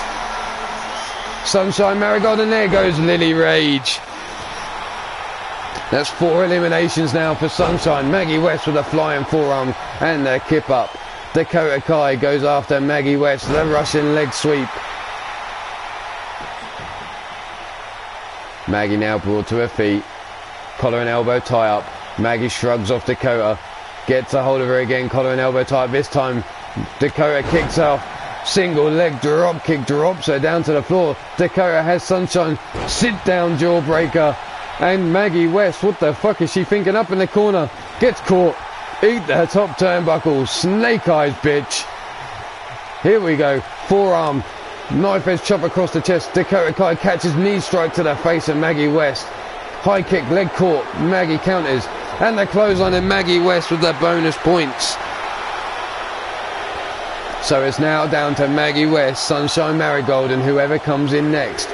Sunshine Marigold, and there goes Lily Rage. That's 4 eliminations now for Sunshine. Maggie West with a flying forearm and the kip up. Dakota Kai goes after Maggie West, the Russian leg sweep. Maggie now brought to her feet. Collar and elbow tie up. Maggie shrugs off Dakota. Gets a hold of her again. Collar and elbow tie up. This time Dakota kicks off. Single leg drop kick, drops her down to the floor. Dakota has Sunshine. Sit down jawbreaker. And Maggie West, what the fuck is she thinking? Up in the corner, gets caught. Eat the top turnbuckle. Snake eyes, bitch. Here we go. Forearm. Knife edge chop across the chest. Dakota Kai catches knee strike to the face of Maggie West. High kick, leg caught. Maggie counters. And the clothesline of Maggie West with the bonus points. So it's now down to Maggie West, Sunshine Marigold, and whoever comes in next.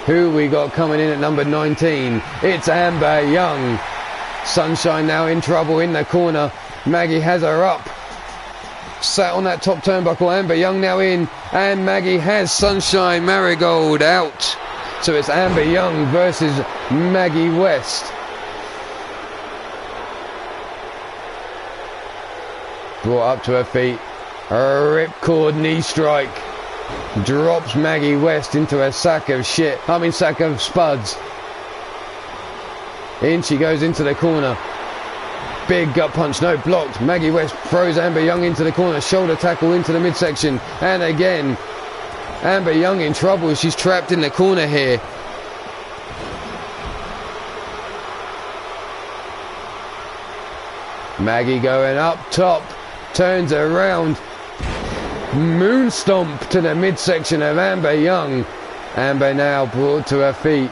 Who we got coming in at number 19? It's Amber Young. Sunshine now in trouble in the corner. Maggie has her up. Sat on that top turnbuckle. Amber Young now in. And Maggie has Sunshine Marigold out. So it's Amber Young versus Maggie West. Brought up to her feet. A ripcord knee strike. Drops Maggie West into a sack of spuds. In she goes into the corner. Big gut punch, no, blocked. Maggie West throws Amber Young into the corner. Shoulder tackle into the midsection. And again, Amber Young in trouble. She's trapped in the corner here. Maggie going up top. Turns around. Moon stomp to the midsection of Amber Young. Amber now brought to her feet.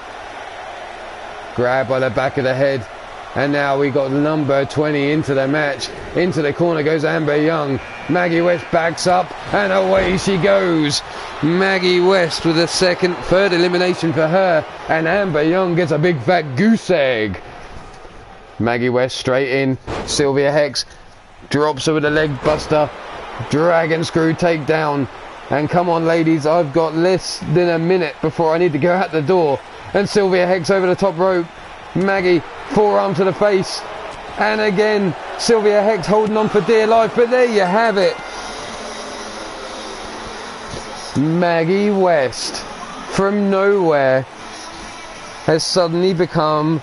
Grab by the back of the head. And now we got number 20 into the match. Into the corner goes Amber Young. Maggie West backs up and away she goes. Maggie West with a third elimination for her. And Amber Young gets a big fat goose egg. Maggie West straight in. Sylvia Hex drops her with a leg buster. Dragon screw takedown. And come on ladies, I've got less than a minute before I need to go out the door. And Sylvia Hex over the top rope. Maggie, forearm to the face. And again, Sylvia Hex holding on for dear life. But there you have it. Maggie West, from nowhere, has suddenly become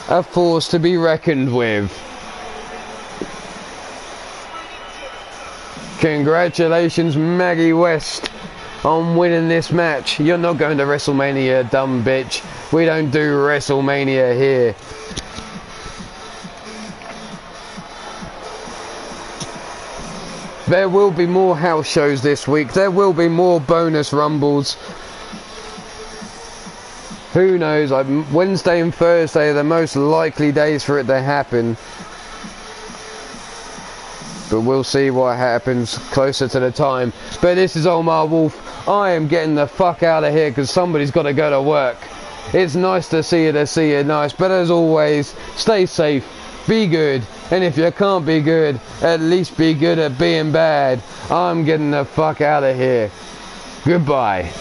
a force to be reckoned with. Congratulations, Maggie West, on winning this match. You're not going to WrestleMania, dumb bitch. We don't do WrestleMania here. There will be more house shows this week. There will be more bonus rumbles. Who knows? Wednesday and Thursday are the most likely days for it to happen. But we'll see what happens closer to the time. But this is Omar Wolf. I am getting the fuck out of here because somebody's got to go to work. It's nice to see you nice. But as always, stay safe, be good. And if you can't be good, at least be good at being bad. I'm getting the fuck out of here. Goodbye.